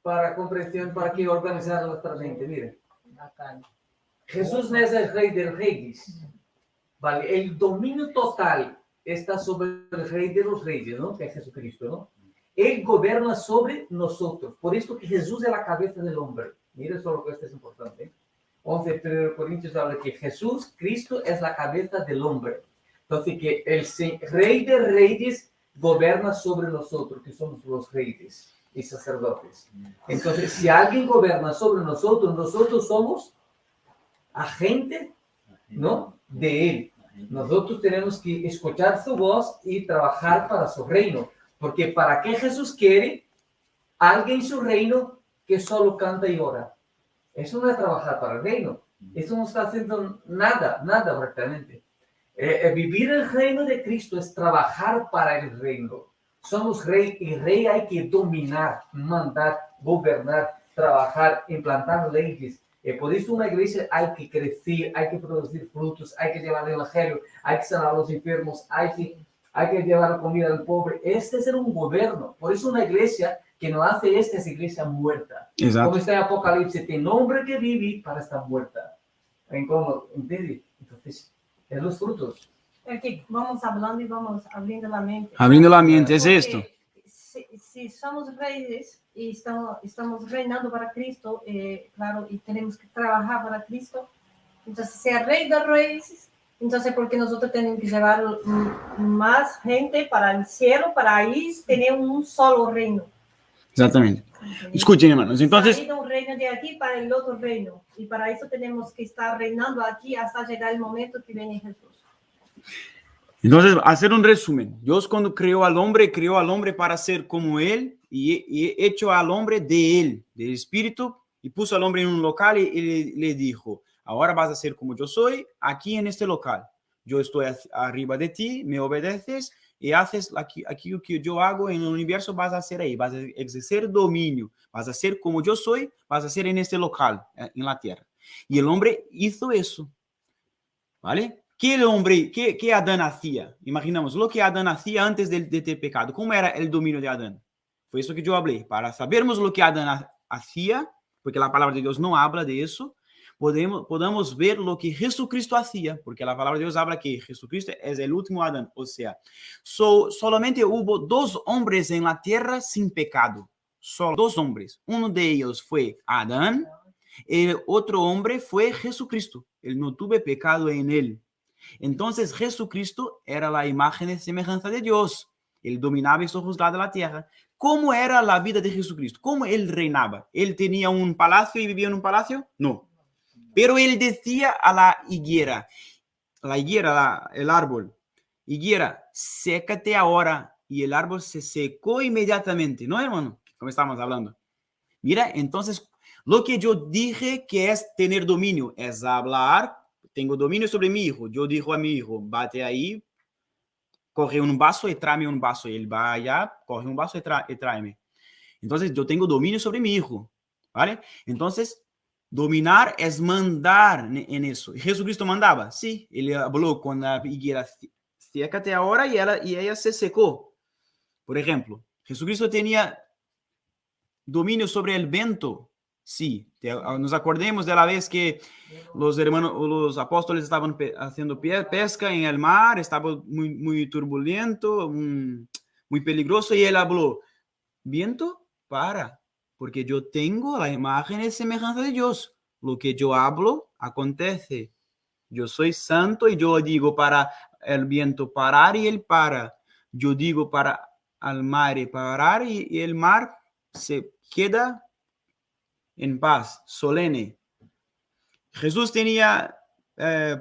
Para comprensión, para que organizar nuestra mente. Mire,
Na carne.
Jesús no es el rey de reyes. Vale, el dominio total está sobre el rey de los reyes, ¿no? Que es Jesucristo, ¿no? Él gobierna sobre nosotros. Por esto que Jesús es la cabeza del hombre. Mire solo que esto es importante. 11 de Corintios habla que Jesús, Cristo, es la cabeza del hombre. Entonces que el rey de reyes gobierna sobre nosotros, que somos los reyes y sacerdotes. Entonces, si alguien gobierna sobre nosotros, nosotros somos agente, ¿no? De él. Nosotros tenemos que escuchar su voz y trabajar para su reino. Porque ¿para qué Jesús quiere alguien en su reino que solo canta y ora? Eso no es trabajar para el reino. Eso no está haciendo nada prácticamente. Vivir el reino de Cristo es trabajar para el reino. Somos rey y rey hay que dominar, mandar, gobernar, trabajar, implantar leyes. Por eso una iglesia hay que crecer, hay que producir frutos, hay que llevar el evangelio, hay que sanar a los enfermos, hay que llevar comida al pobre. Este es un gobierno. Por eso una iglesia que no hace esta es iglesia muerta.
Exacto.
Como está en Apocalipsis, tiene hombre que vive para estar muerta. ¿Entiendes? Entonces, es los frutos.
Porque vamos hablando y vamos abriendo la mente.
Abriendo la mente, es
Porque
esto.
Si somos reyes y estamos reinando para Cristo, claro, y tenemos que trabajar para Cristo, entonces ser rey de reyes, entonces porque nosotros tenemos que llevar más gente para el cielo, para ahí tener un solo reino.
Exactamente. Escuchen, hermanos. Entonces,
Salir de un reino de aquí para el otro reino, y para eso tenemos que estar reinando aquí hasta llegar el momento que viene Jesús.
hacer un resumen. Dios cuando creó al hombre para ser como él y hecho al hombre de él, del espíritu, y puso al hombre en un local y le dijo, ahora vas a ser como yo soy aquí en este local. Yo estoy arriba de ti, me obedeces y haces aquello que yo hago en el universo, vas a hacer ahí, vas a ejercer dominio, vas a ser como yo soy, vas a ser en este local, en la tierra. Y el hombre hizo eso, ¿vale? ¿Qué Adán hacía? Imaginamos lo que Adán hacía antes de ter pecado. ¿Cómo era el dominio de Adán? Fue eso que yo hablé. Para sabermos lo que Adán hacía, porque la palabra de Dios no habla de eso, podamos ver lo que Jesucristo hacía, porque la palabra de Dios habla que Jesucristo es el último Adán. O sea, solamente hubo 2 hombres en la tierra sin pecado. Solo 2 hombres. Uno de ellos fue Adán, el otro hombre fue Jesucristo. Él no tuvo pecado en él. Entonces Jesucristo era la imagen y semejanza de Dios. Él dominaba y sojuzgaba la tierra. ¿Cómo era la vida de Jesucristo? ¿Cómo él reinaba? ¿Él tenía un palacio y vivía en un palacio? No. Pero él decía a la higuera, el árbol, higuera, sécate ahora. Y el árbol se secó inmediatamente. ¿No, hermano? Como estamos hablando. Mira, entonces, lo que yo dije que es tener dominio, es hablar. Tengo dominio sobre mi hijo. Yo digo a mi hijo, bate ahí, coge un vaso y tráeme un vaso. Y él va allá, coge un vaso y tráeme. Entonces, yo tengo dominio sobre mi hijo, ¿vale? Entonces, dominar es mandar en eso. Jesucristo mandaba, sí. Él habló con la higuera, sécate ahora, y ella se secó. Por ejemplo, Jesucristo tenía dominio sobre el viento. Sí, nos acordemos de la vez que los apóstoles estaban haciendo pesca en el mar, estaba muy turbulento, muy peligroso, y él habló, viento, para, porque yo tengo la imagen y semejanza de Dios. Lo que yo hablo, acontece. Yo soy santo y yo digo para el viento parar y él para. Yo digo para al mar y parar y el mar se queda en paz, solene. Jesús tenía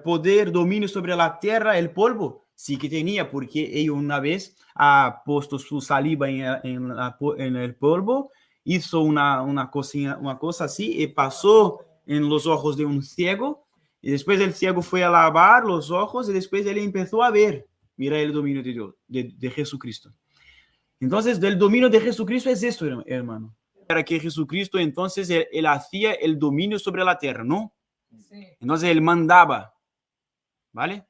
poder, dominio sobre la tierra, el polvo. Sí que tenía, porque él una vez ha puesto su saliva en el polvo, hizo una cosa así y pasó en los ojos de un ciego. Y después el ciego fue a lavar los ojos y después él empezó a ver. Mira el dominio de Dios, de Jesucristo. Entonces, del dominio de Jesucristo es esto, hermano. Era que Jesucristo, entonces, él hacía el dominio sobre la tierra, ¿no? Sí. Entonces, él mandaba, ¿vale?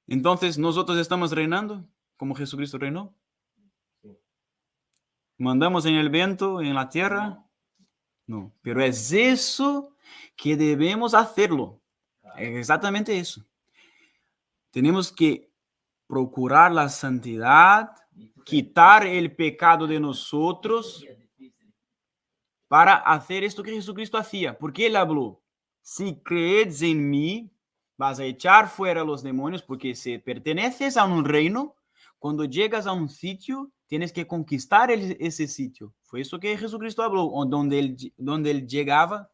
Entonces, nosotros estamos reinando como Jesucristo reinó. ¿Mandamos en el viento, en la tierra? No, pero es eso que debemos hacerlo. Es exactamente eso. Tenemos que procurar la santidad, quitar el pecado de nosotros para hacer esto que Jesucristo hacía. Porque él habló, si crees en mí, vas a echar fuera los demonios, porque si perteneces a un reino, cuando llegas a un sitio, tienes que conquistar ese sitio. Fue eso que Jesucristo habló, donde él llegaba,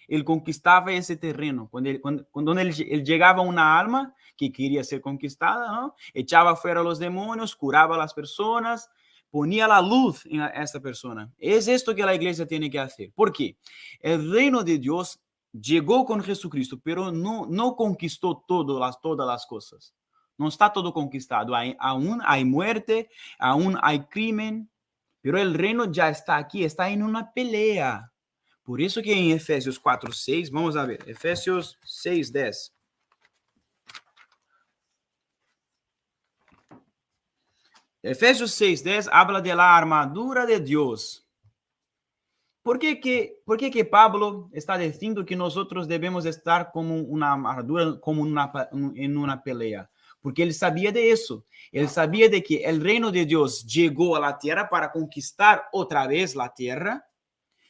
él conquistaba ese terreno. Cuando él llegaba a una alma que quería ser conquistada, ¿no? Echaba fuera los demonios, curaba a las personas, ponía la luz en esta persona. Es esto que la iglesia tiene que hacer. ¿Por qué? El reino de Dios llegó con Jesucristo, pero no conquistó todas las cosas. No está todo conquistado. Aún hay muerte, aún hay crimen, pero el reino ya está aquí, está en una pelea. Por eso que en Efesios 4:6, vamos a ver, Efesios 6:10. Efesios 6:10 habla de la armadura de Dios. ¿Por qué que Pablo está diciendo que nosotros debemos estar como una armadura, como en una pelea? Porque él sabía de eso. Él sabía de que el reino de Dios llegó a la tierra para conquistar otra vez la tierra.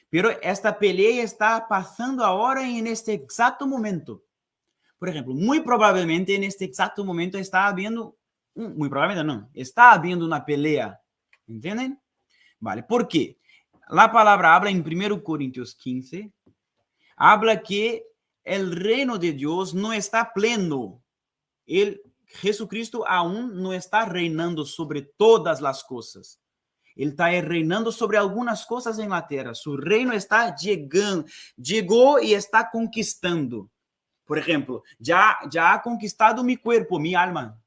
Pero esta pelea está pasando ahora en este exacto momento. Por ejemplo, muy probablemente en este exacto momento está habiendo, muy probablemente no, está habiendo una pelea. ¿Entienden? Vale, ¿por qué? La palabra habla en 1 Corintios 15, habla que el reino de Dios no está pleno. Jesucristo aún no está reinando sobre todas las cosas. Ele está reinando sobre algumas coisas em la terra. Su reino está llegou e está conquistando. Por exemplo, já ha conquistado mi cuerpo, mi alma.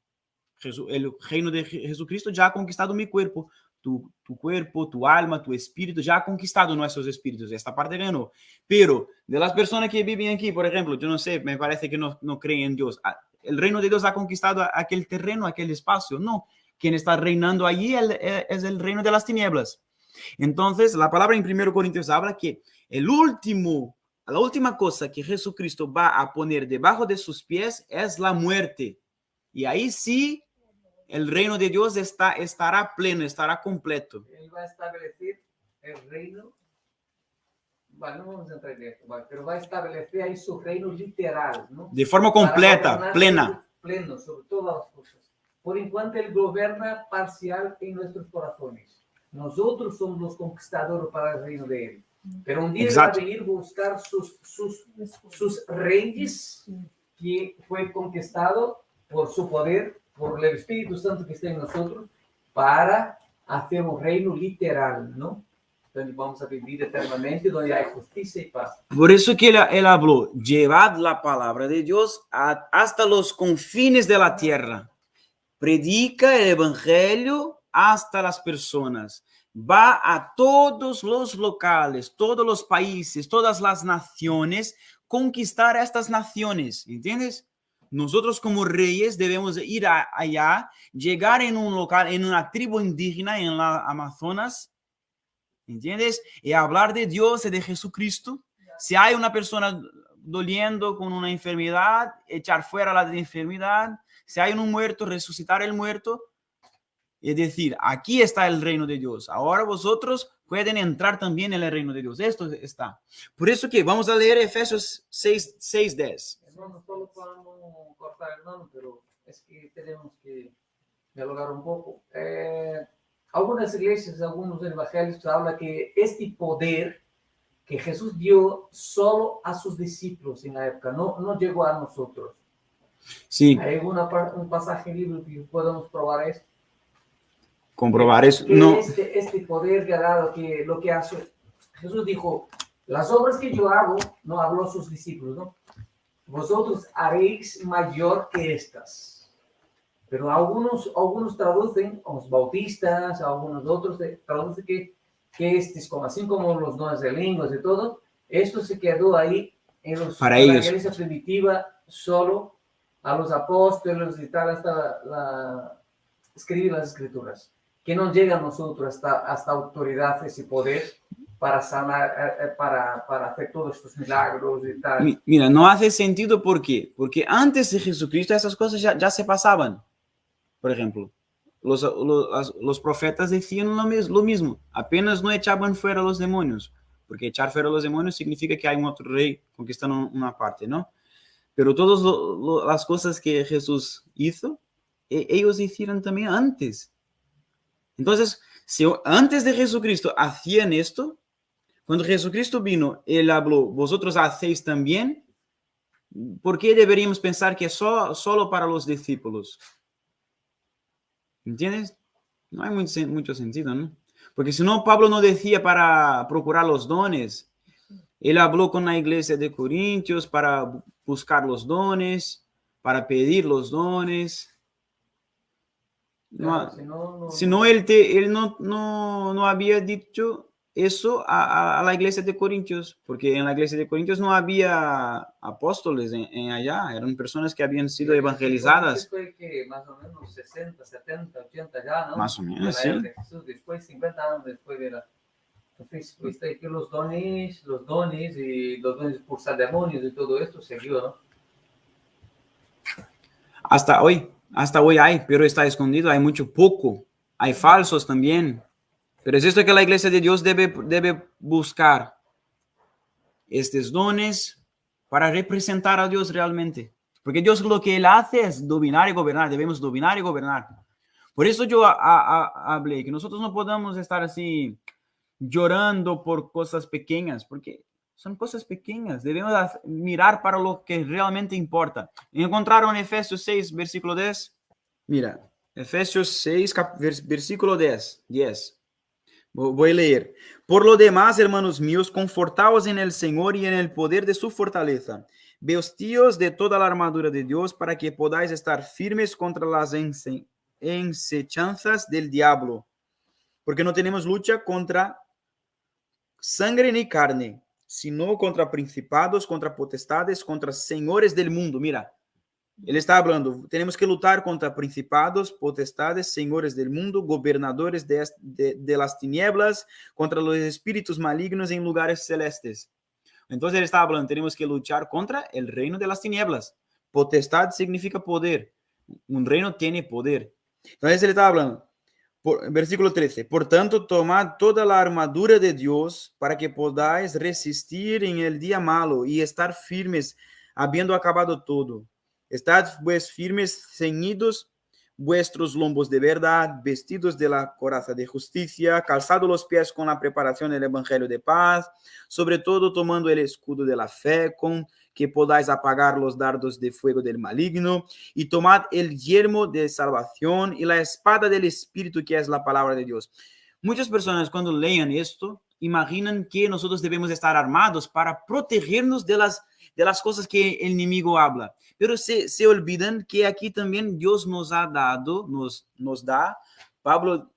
el reino de Jesucristo ya ha conquistado mi cuerpo. Tu cuerpo, tu alma, tu espíritu, ya ha conquistado nuestros espíritus. Esta parte ganó. Pero de las personas que viven aquí, por ejemplo, yo no sé, me parece que no creen en Dios. El reino de Dios ha conquistado aquel terreno, aquel espacio. No, quien está reinando allí es el reino de las tinieblas. Entonces, la palabra en 1 Corintios habla que la última cosa que Jesucristo va a poner debajo de sus pies es la muerte. Y ahí sí, el reino de Dios estará pleno, estará completo.
Él va a establecer el reino. Bueno, no vamos a entrar en esto, pero va a establecer ahí su reino literal, ¿no?
De forma
Para
completa,
gobernar
plena.
Pleno sobre todas las cosas. Por enquanto, Él gobierna parcial en nuestros corazones. Nosotros somos los conquistadores para el reino de Él. Pero un día Él va a venir a buscar sus reyes que fue conquistado por su poder, por el Espíritu Santo que está en nosotros, para hacer un reino literal, ¿no? Donde vamos a vivir eternamente, donde hay justicia y paz.
Por eso que él habló, llevad la palabra de Dios hasta los confines de la tierra. Predica el evangelio hasta las personas. Va a todos los locales, todos los países, todas las naciones, conquistar a estas naciones, ¿entiendes? Nosotros como reyes debemos ir allá, llegar en un local, en una tribu indígena en la Amazonas, ¿entiendes? Y hablar de Dios y de Jesucristo. Si hay una persona doliendo con una enfermedad, echar fuera la enfermedad. Si hay un muerto, resucitar el muerto. Es decir, aquí está el reino de Dios. Ahora vosotros pueden entrar también en el reino de Dios. Esto está. Por eso que vamos a leer Efesios 6:10.
Hermano, solo para no cortar, hermano, pero es que tenemos que dialogar un poco. Algunas iglesias, algunos evangelios hablan que este poder que Jesús dio solo a sus discípulos en la época, no llegó a nosotros.
Sí.
¿Hay un pasaje bíblico que podamos probar esto?
Comprobar eso.
Que
No.
este poder que ha dado, que lo que hace, Jesús dijo, las obras que yo hago, no habló a sus discípulos, ¿no? Vosotros haréis mayor que estas. Pero algunos traducen, los bautistas, algunos otros traducen que estos, como así como los dones de lenguas y todo, esto se quedó ahí en la iglesia primitiva, solo a los apóstoles y tal, hasta escribir las escrituras. Que no llega a nosotros hasta autoridad, ese poder para sanar, para hacer todos estos milagros y tal.
Mira, no hace sentido. ¿Por qué? Porque antes de Jesucristo esas cosas ya se pasaban. Por ejemplo, los profetas decían lo mismo. Apenas no echaban fuera los demonios. Porque echar fuera los demonios significa que hay un otro rey conquistando una parte, ¿no? Pero todas las cosas que Jesús hizo, ellos hicieron también antes. Entonces, si antes de Jesucristo hacían esto, cuando Jesucristo vino, Él habló, vosotros hacéis también, ¿por qué deberíamos pensar que es solo para los discípulos? ¿Entiendes? No hay mucho sentido, ¿no? Porque si no, Pablo no decía para procurar los dones. Él habló con la iglesia de Corintios para buscar los dones, para pedir los dones. Si no, él no había dicho eso a la iglesia de Corintios, porque en la iglesia de Corintios no había apóstoles en allá, eran personas que habían sido evangelizadas.
Fue que más o menos 60, 70, 80 ya, ¿no?
Más o menos, sí.
De Jesús, después 50 años después de la... Entonces, pues que los dones y los dones de expulsar demonios y todo esto siguió, ¿no?
Hasta hoy hay, pero está escondido, hay mucho poco, hay falsos también. Pero es esto que la iglesia de Dios debe buscar, estos dones para representar a Dios realmente. Porque Dios lo que Él hace es dominar y gobernar, debemos dominar y gobernar. Por eso yo hablé que nosotros no podemos estar así llorando por cosas pequeñas, porque son cosas pequeñas. Debemos mirar para lo que realmente importa. ¿Encontraron Efesios 6, versículo 10? Mira, Efesios 6, versículo 10. Voy a leer. Por lo demás, hermanos míos, confortaos en el Señor y en el poder de su fortaleza. Vestíos de toda la armadura de Dios para que podáis estar firmes contra las acechanzas del diablo, porque no tenemos lucha contra sangre ni carne, sino contra principados, contra potestades, contra señores del mundo. Mira, ele está hablando, tenemos que lutar contra principados, potestades, señores del mundo, gobernadores de las tinieblas, contra los espíritus malignos en lugares celestes. Entonces ele está hablando, tenemos que luchar contra el reino de las tinieblas. Potestad significa poder. Un reino tiene poder. Entonces ele está hablando, versículo 13, por tanto, tomad toda la armadura de Dios para que podáis resistir en el día malo y estar firmes, habiendo acabado todo. Estad pues firmes, ceñidos vuestros lombos de verdad, vestidos de la coraza de justicia, calzados los pies con la preparación del evangelio de paz, sobre todo tomando el escudo de la fe, con que podáis apagar los dardos de fuego del maligno, y tomad el yelmo de salvación y la espada del Espíritu, que es la palabra de Dios. Muchas personas cuando lean esto, imaginan que nosotros debemos estar armados para protegernos de las cosas que el enemigo habla. Pero se olvidan que aquí también Dios nos ha dado, nos da, Pablo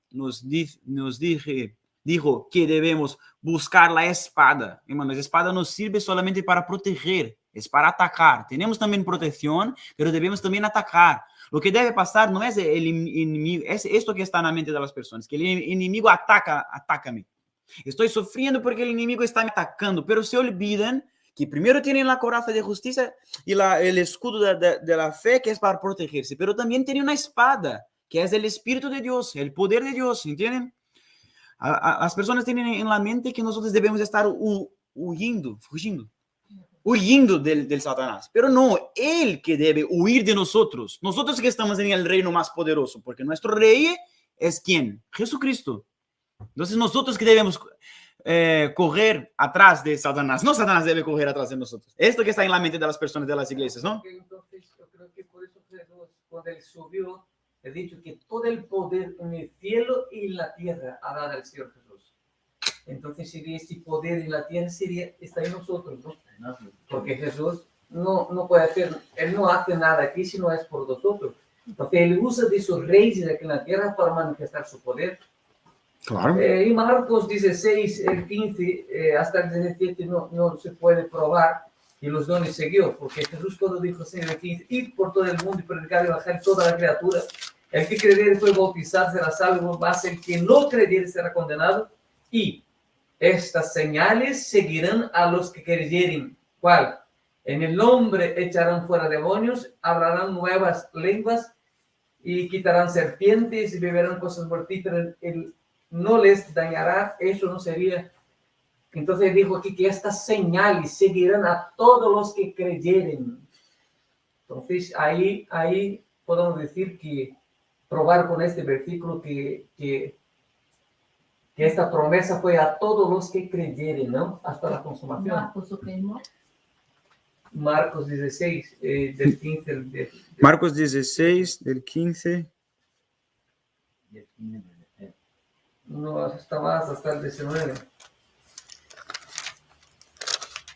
dijo que debemos buscar la espada. Hermanos, la espada nos sirve solamente para proteger, es para atacar. Tenemos también protección, pero debemos también atacar. Lo que debe pasar no es el enemigo, es esto que está en la mente de las personas, que el enemigo atácame. Estoy sufriendo porque el enemigo está me atacando, pero se olvidan que primero tienen la coraza de justicia y el escudo de la fe, que es para protegerse, pero también tienen una espada, que es el Espíritu de Dios, el poder de Dios, ¿entienden? Las personas tienen en la mente que nosotros debemos estar huyendo del Satanás, pero no, él que debe huir de nosotros que estamos en el reino más poderoso, porque nuestro rey es ¿quién? Jesucristo. Entonces nosotros que debemos correr atrás de Satanás, no Satanás debe correr atrás de nosotros. Esto que está en la mente de las personas de las iglesias, ¿no?
Entonces yo creo que por eso Jesús, cuando él subió, he dicho que todo el poder en el cielo y en la tierra ha dado al Señor Jesús. Entonces sería este poder en la tierra, está en nosotros, ¿no? Porque Jesús no puede hacer, él no hace nada aquí si no es por nosotros. Entonces él usa de sus reyes aquí en la tierra para manifestar su poder.
Claro.
Y Marcos 16, el 15 hasta el 17 no se puede probar y los dones siguió, porque Jesús cuando dijo en el 15, id por todo el mundo y predicar el evangelio a toda la criatura, el que creyere fue bautizar será salvo, mas el que no creyere será condenado, y estas señales seguirán a los que creyeren. ¿Cuál? En el nombre echarán fuera demonios, hablarán nuevas lenguas y quitarán serpientes y beberán cosas mortíferas, no les dañará. Eso no sería. Entonces dijo aquí que estas señales seguirán a todos los que creyeren. Entonces ahí podemos decir que probar con este versículo que esta promesa fue a todos los que creyeren, ¿no? Hasta la consumación. Marcos 16, del 15.
Marcos 16, del 15.
No, hasta más, hasta el 19.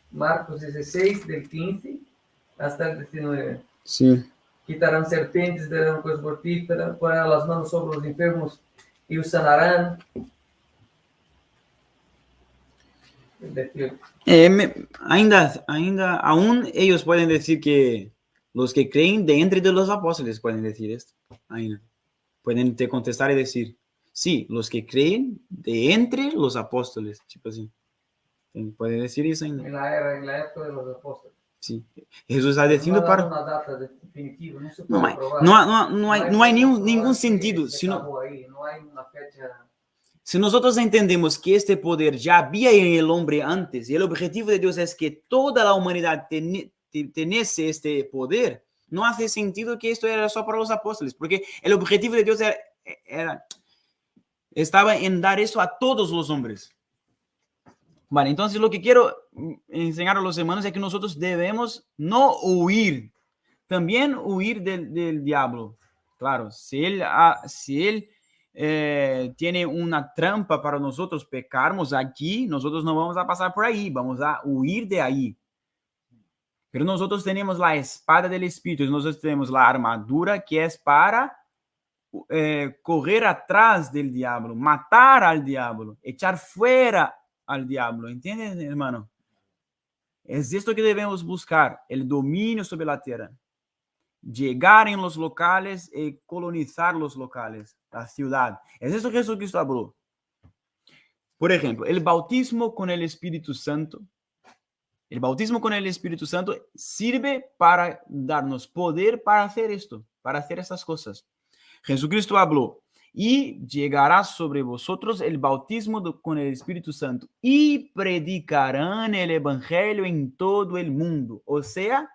Marcos 16, del 15 hasta el 19.
Sí.
Quitarán serpientes, darán cosas mortíferas, pondrán las manos sobre los enfermos y os sanarán.
Aún ellos pueden decir que los que creen de entre de los apóstoles pueden decir esto. Ainda. Pueden te contestar y decir, sí, los que creen de entre los apóstoles, tipo así. Pueden decir eso ainda.
En la época de los apóstoles.
Sí. Jesús está diciendo para...
Una data definitiva, no se puede
No hay,
probar.
no hay ningún sentido.
No hay una fecha.
Si nosotros entendemos que este poder ya había en el hombre antes, y el objetivo de Dios es que toda la humanidad tenese este poder, no hace sentido que esto era solo para los apóstoles, porque el objetivo de Dios estaba en dar eso a todos los hombres. Vale, entonces lo que quiero enseñar a los hermanos es que nosotros debemos no huir, también huir del diablo. Claro, si él tiene una trampa para nosotros pecarmos aquí, nosotros no vamos a pasar por ahí, vamos a huir de ahí. Pero nosotros tenemos la espada del Espíritu, nosotros tenemos la armadura que es para correr atrás del diablo, matar al diablo, echar fuera al diablo. ¿Entiendes, hermano? Es esto que debemos buscar, el dominio sobre la tierra. Llegar en los locales y colonizar los locales, la ciudad. Es eso que Jesucristo habló. Por ejemplo, el bautismo con el Espíritu Santo. El bautismo con el Espíritu Santo sirve para darnos poder para hacer esto, para hacer estas cosas. Jesucristo habló, y llegará sobre vosotros el bautismo con el Espíritu Santo y predicarán el evangelio en todo el mundo. O sea,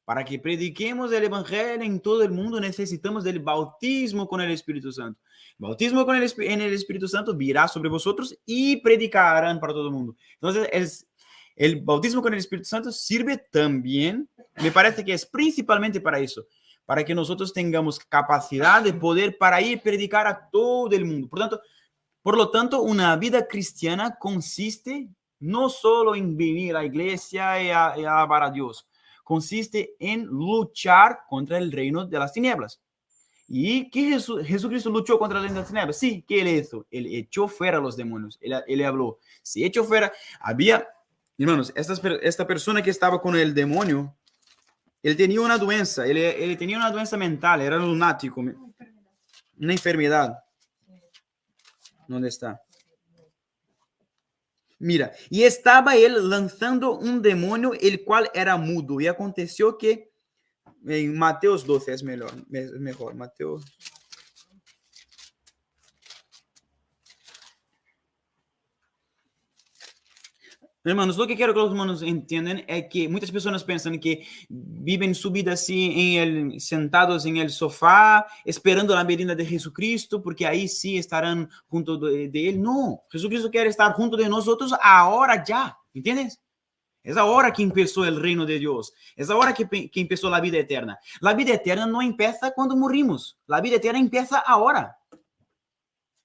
para que prediquemos el evangelio en todo el mundo necesitamos del bautismo con el Espíritu Santo. Bautismo con el Espíritu Santo virá sobre vosotros y predicarán para todo el mundo. Entonces, el bautismo con el Espíritu Santo sirve también, me parece que es principalmente para eso, para que nosotros tengamos capacidad de poder para ir predicar a todo el mundo. Por lo tanto, una vida cristiana consiste no solo en venir a la iglesia y a alabar a Dios, consiste en luchar contra el reino de las tinieblas. ¿Y qué Jesucristo luchó contra el reino de las tinieblas? Sí, ¿qué él hizo? Él echó fuera a los demonios. Él habló. Si echó fuera, hermanos, esta persona que estaba con el demonio, él tenía una doença, él tenía una doença mental, era lunático, una enfermedad. ¿Dónde está? Mira, y estaba él lanzando un demonio, el cual era mudo. Y aconteció que en Mateos 12 es mejor, Mateo. Hermanos, lo que quiero que los hermanos entiendan es que muchas personas piensan que viven su vida así sentados en el sofá, esperando la venida de Jesucristo, porque ahí sí estarán junto de él. No, Jesucristo quiere estar junto de nosotros ahora ya, ¿entiendes? Es ahora que empezó el reino de Dios. Es ahora que empezó la vida eterna. La vida eterna no empieza cuando morimos. La vida eterna empieza ahora.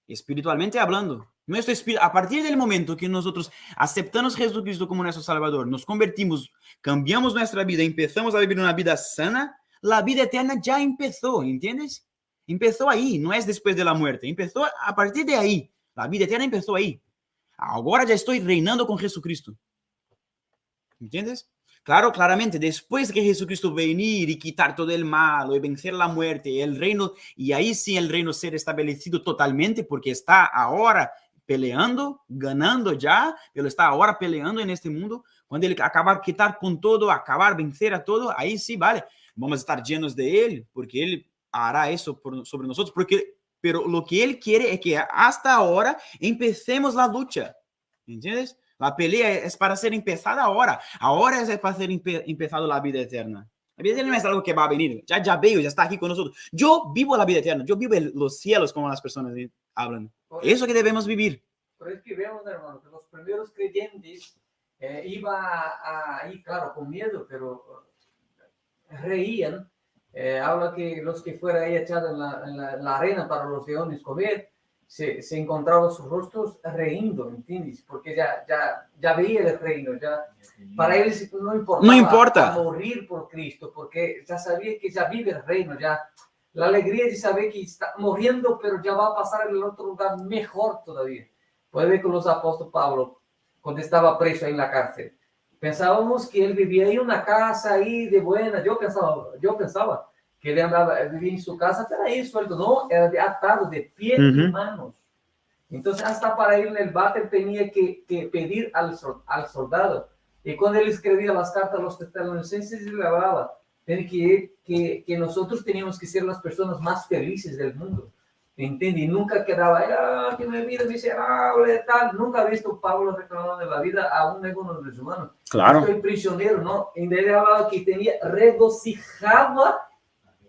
Espiritualmente hablando. Nuestro espíritu, a partir del momento que nosotros aceptamos a Jesucristo como nuestro Salvador, nos convertimos, cambiamos nuestra vida, empezamos a vivir una vida sana, la vida eterna ya empezó, ¿entiendes? Empezó ahí, no es después de la muerte. Empezó a partir de ahí. La vida eterna empezó ahí. Ahora ya estoy reinando con Jesucristo. ¿Entiendes? Claro, claramente, después que Jesucristo venir y quitar todo el mal y vencer la muerte y el reino, y ahí sí el reino ser establecido totalmente, porque está ahora peleando, ganando ya, pero está ahora peleando en este mundo. Cuando él acabar quitar con todo, acabar vencer a todo, ahí sí, vale, vamos a estar llenos de él, porque él hará eso sobre nosotros, pero lo que él quiere es que hasta ahora empecemos la lucha, ¿entiendes? La pelea es para ser empezada ahora. Ahora es para ser empezado la vida eterna. La vida eterna no es algo que va a venir. Ya veo, ya está aquí con nosotros. Yo vivo la vida eterna. Yo vivo los cielos, como las personas hablan. Eso que debemos vivir.
Pero es que vemos, hermano, que los primeros creyentes iban ahí, claro, con miedo, pero reían. Habla que los que fueran ahí echados en la arena para los leones comer, se encontraban sus rostros riendo, ¿entiendes? Porque ya veía el reino, ya para ellos no importa morir por Cristo, porque ya sabía que ya vive el reino, ya la alegría de saber que está muriendo, pero ya va a pasar en el otro lugar mejor todavía. Puede ver con los apóstoles Pablo, cuando estaba preso ahí en la cárcel. Pensábamos que él vivía ahí en una casa ahí de buena, yo pensaba que él vivía en su casa, pero ahí suelto, no, era atado de pies y manos. Entonces, hasta para ir en el váter tenía que pedir al soldado. Y cuando él escribía las cartas a los tesalonicenses, él hablaba, que nosotros teníamos que ser las personas más felices del mundo. ¿Entiendes? Y nunca quedaba, que mi vida miserable, tal. Nunca he visto a Pablo reclamando de la vida a uno de los humanos.
Claro.
Estoy prisionero, ¿no? En realidad hablaba que regocijaba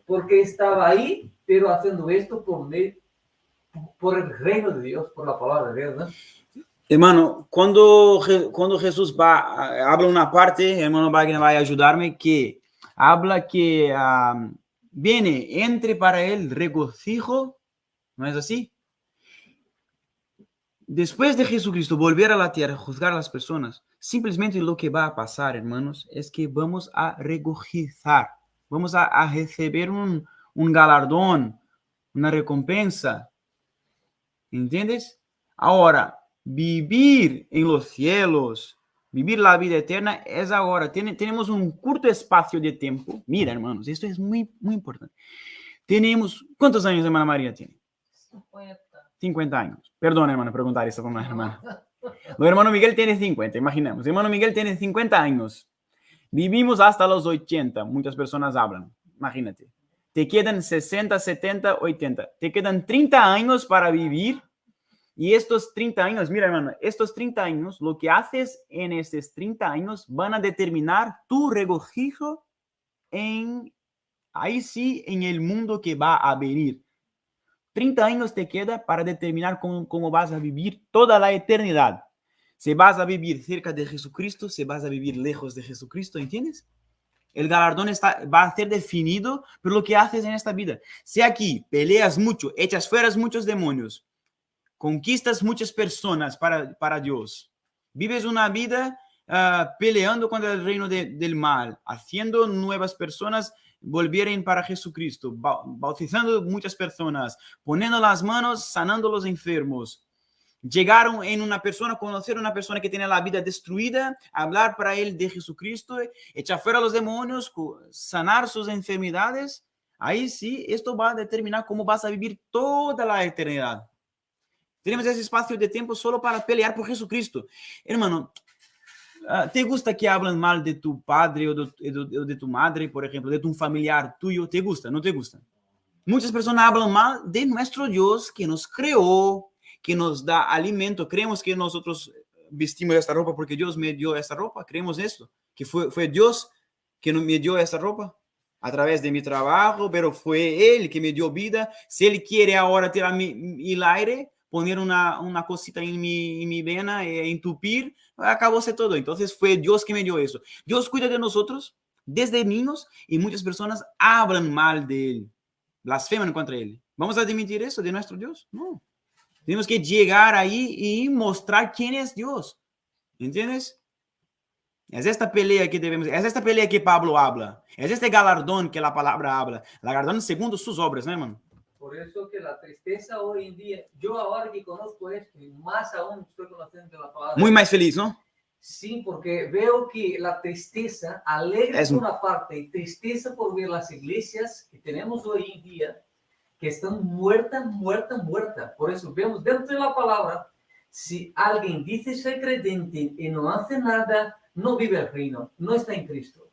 porque estaba ahí, pero haciendo esto por el reino de Dios, por la palabra de Dios, ¿no?
Hermano, cuando Jesús habla una parte, hermano Wagner va a ayudarme, que habla que viene entre para él regocijo, ¿no es así? Después de Jesucristo volver a la tierra, juzgar a las personas, simplemente lo que va a pasar, hermanos, es que vamos a regocijar, vamos a recibir un galardón, una recompensa. ¿Entiendes? Ahora, vivir en los cielos, vivir la vida eterna es ahora. Tenemos un corto espacio de tiempo. Mira, hermanos, esto es muy, muy importante. Tenemos, ¿cuántos años hermana María tiene?
50.
50 años. Perdón, hermano, preguntar eso con la hermana. El hermano Miguel tiene 50, imaginemos. El hermano Miguel tiene 50 años. Vivimos hasta los 80. Muchas personas hablan. Imagínate. Te quedan 60, 70, 80. Te quedan 30 años para vivir. Y estos 30 años, mira, hermano, estos 30 años, lo que haces en estos 30 años van a determinar tu regocijo ahí sí, en el mundo que va a venir. 30 años te queda para determinar cómo vas a vivir toda la eternidad. Si vas a vivir cerca de Jesucristo, si vas a vivir lejos de Jesucristo, ¿entiendes? El galardón va a ser definido por lo que haces en esta vida. Si aquí peleas mucho, echas fuera muchos demonios, conquistas muchas personas para Dios, vives una vida peleando contra el reino del mal, haciendo nuevas personas volvieran para Jesucristo, bautizando muchas personas, poniendo las manos, sanando los enfermos. Llegaron en una persona, conocer a una persona que tiene la vida destruida, hablar para él de Jesucristo, echar fuera los demonios, sanar sus enfermedades. Ahí sí, esto va a determinar cómo vas a vivir toda la eternidad. Tenemos ese espacio de tiempo solo para pelear por Jesucristo. Hermano, ¿te gusta que hablan mal de tu padre o de tu madre, por ejemplo, de tu familiar tuyo? ¿Te gusta? ¿No te gusta? Muchas personas hablan mal de nuestro Dios que nos creó, que nos da alimento. Creemos que nosotros vestimos esta ropa porque Dios me dio esta ropa. Creemos esto, que fue Dios que me dio esta ropa a través de mi trabajo, pero fue Él que me dio vida. Si Él quiere ahora tirar el aire, poner una cosita en mi vena e entupir, acabóse todo. Entonces fue Dios que me dio eso. Dios cuida de nosotros desde niños y muchas personas hablan mal de Él, blasfeman contra Él. ¿Vamos a admitir eso de nuestro Dios? No. Tenemos que llegar ahí y mostrar quién es Dios. ¿Entiendes? Es esta pelea que debemos, es esta pelea que Pablo habla. Es este galardón que la palabra habla. Galardón según sus obras, ¿no, hermano?
Por eso que la tristeza hoy en día, yo ahora que conozco esto, y más aún estoy conociendo la palabra.
Muy más feliz, ¿no?
Sí, porque veo que la tristeza, alegre por una parte y tristeza por ver las iglesias que tenemos hoy en día, que están muertas. Por eso vemos dentro de la palabra, si alguien dice ser creyente y no hace nada, no vive el reino, no está en Cristo,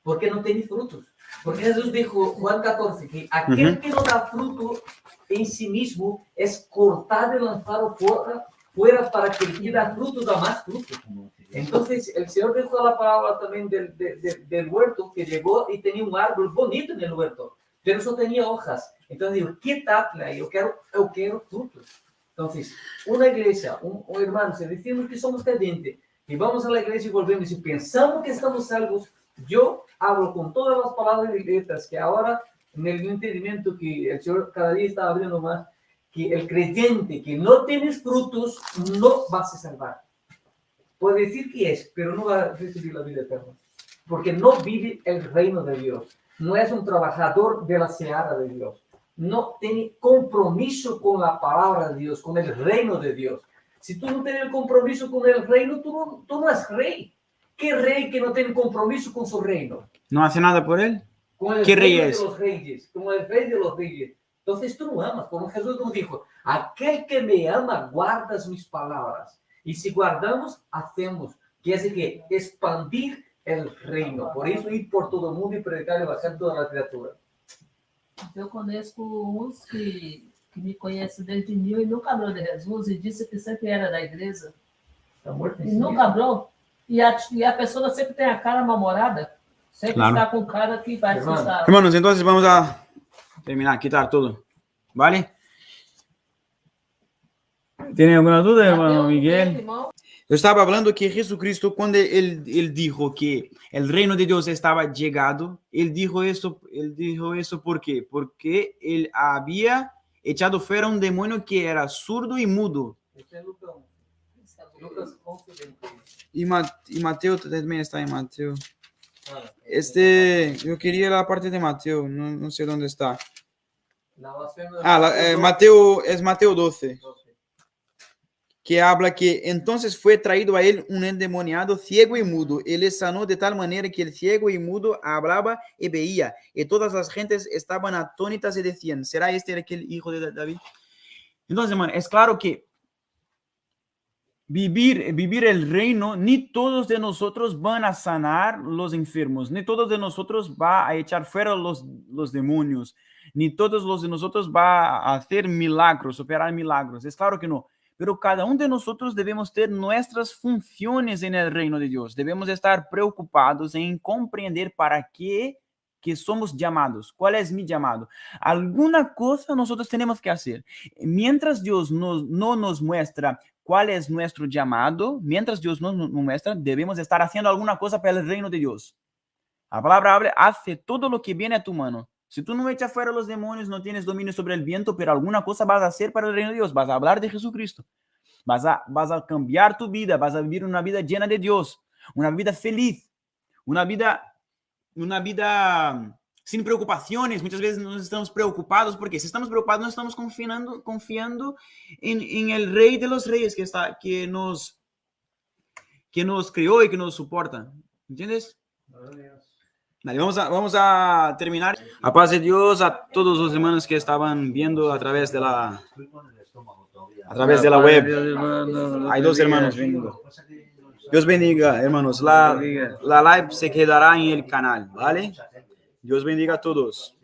porque no tiene frutos. Porque Jesús dijo, Juan 14, que aquel que no da fruto en sí mismo es cortado y lanzado fuera para que el que da fruto da más fruto. Entonces el Señor dejó la palabra también del huerto, que llegó y tenía un árbol bonito en el huerto, pero eso tenía hojas. Entonces digo, quítale, yo quiero frutos. Entonces, una iglesia, un hermano, si decimos que somos creyentes y vamos a la iglesia y volvemos y pensamos que estamos salvos, yo hablo con todas las palabras y letras que ahora, en el entendimiento que el Señor cada día está abriendo más, que el creyente que no tienes frutos no vas a salvar. Puede decir que es, pero no va a recibir la vida eterna, porque no vive el reino de Dios, no es un trabajador de la seara de Dios, no tiene compromiso con la palabra de Dios, con el reino de Dios. Si tú no tienes el compromiso con el reino, tú no eres rey. ¿Qué rey que no tiene compromiso con su reino?
¿No hace nada por él?
Con el
¿Qué rey
rey
es?
de los reyes, como el rey de los reyes. Entonces tú no amas, como Jesús nos dijo, aquel que me ama guardas mis palabras. Y si guardamos, hacemos, que es que expandir el reino. Por eso ir por todo el mundo y predicar el evangelio a toda la criatura.
Eu conheço uns que me conhecem desde mil e nunca hablou de Jesus e disse que sempre era da igreja.
Está muerto en
E
sí
nunca
mismo.
hablou. E a pessoa sempre tem a cara mal-humorada. Sempre
Claro.
está com cara que parece que está...
Hermanos, entonces vamos a terminar, quitar todo. ¿Vale? ¿Tiene alguna duda, hermano Miguel?
Irmão,
Yo estaba hablando que Jesucristo, cuando él dijo que el reino de Dios estaba llegado, él dijo eso ¿por qué? Porque él había echado fuera un demonio que era zurdo y mudo.
Este es Lucas 11. Lucas 11, 20.
Y Mateo también está en Mateo.
Ah,
Yo quería la parte de Mateo, no sé dónde está.
La blasfemia de
Mateo, es Mateo 12, que habla que entonces fue traído a él un endemoniado ciego y mudo, y le sanó de tal manera que el ciego y mudo hablaba y veía, y todas las gentes estaban atónitas y decían, ¿será este aquel hijo de David? Entonces, hermano, es claro que vivir el reino, ni todos de nosotros van a sanar los enfermos, ni todos de nosotros va a echar fuera los demonios, ni todos los de nosotros va a hacer milagros, operar milagros. Es claro que no. Pero cada uno de nosotros debemos ter nuestras funciones en el reino de Dios. Debemos estar preocupados en comprender para qué que somos llamados. ¿Cuál es mi llamado? Alguna cosa nosotros tenemos que hacer. Mientras Dios no nos muestra cuál es nuestro llamado, mientras Dios no nos muestra, debemos estar haciendo alguna cosa para el reino de Dios. La palabra habla, hace todo lo que viene a tu mano. Si tú no echas fuera los demonios, no tienes dominio sobre el viento, pero alguna cosa vas a hacer para el reino de Dios. Vas a hablar de Jesucristo. Vas a cambiar tu vida. Vas a vivir una vida llena de Dios. Una vida feliz. Una vida sin preocupaciones. Muchas veces nos estamos preocupados porque si estamos preocupados no estamos confiando en el Rey de los Reyes que nos creó y que nos soporta. ¿Entiendes? Vale, vamos a terminar. A paz de Dios a todos los hermanos que estaban viendo a través de la web. Hay dos hermanos viendo. Dios bendiga, hermanos. La live se quedará en el canal, ¿vale? Dios bendiga a todos.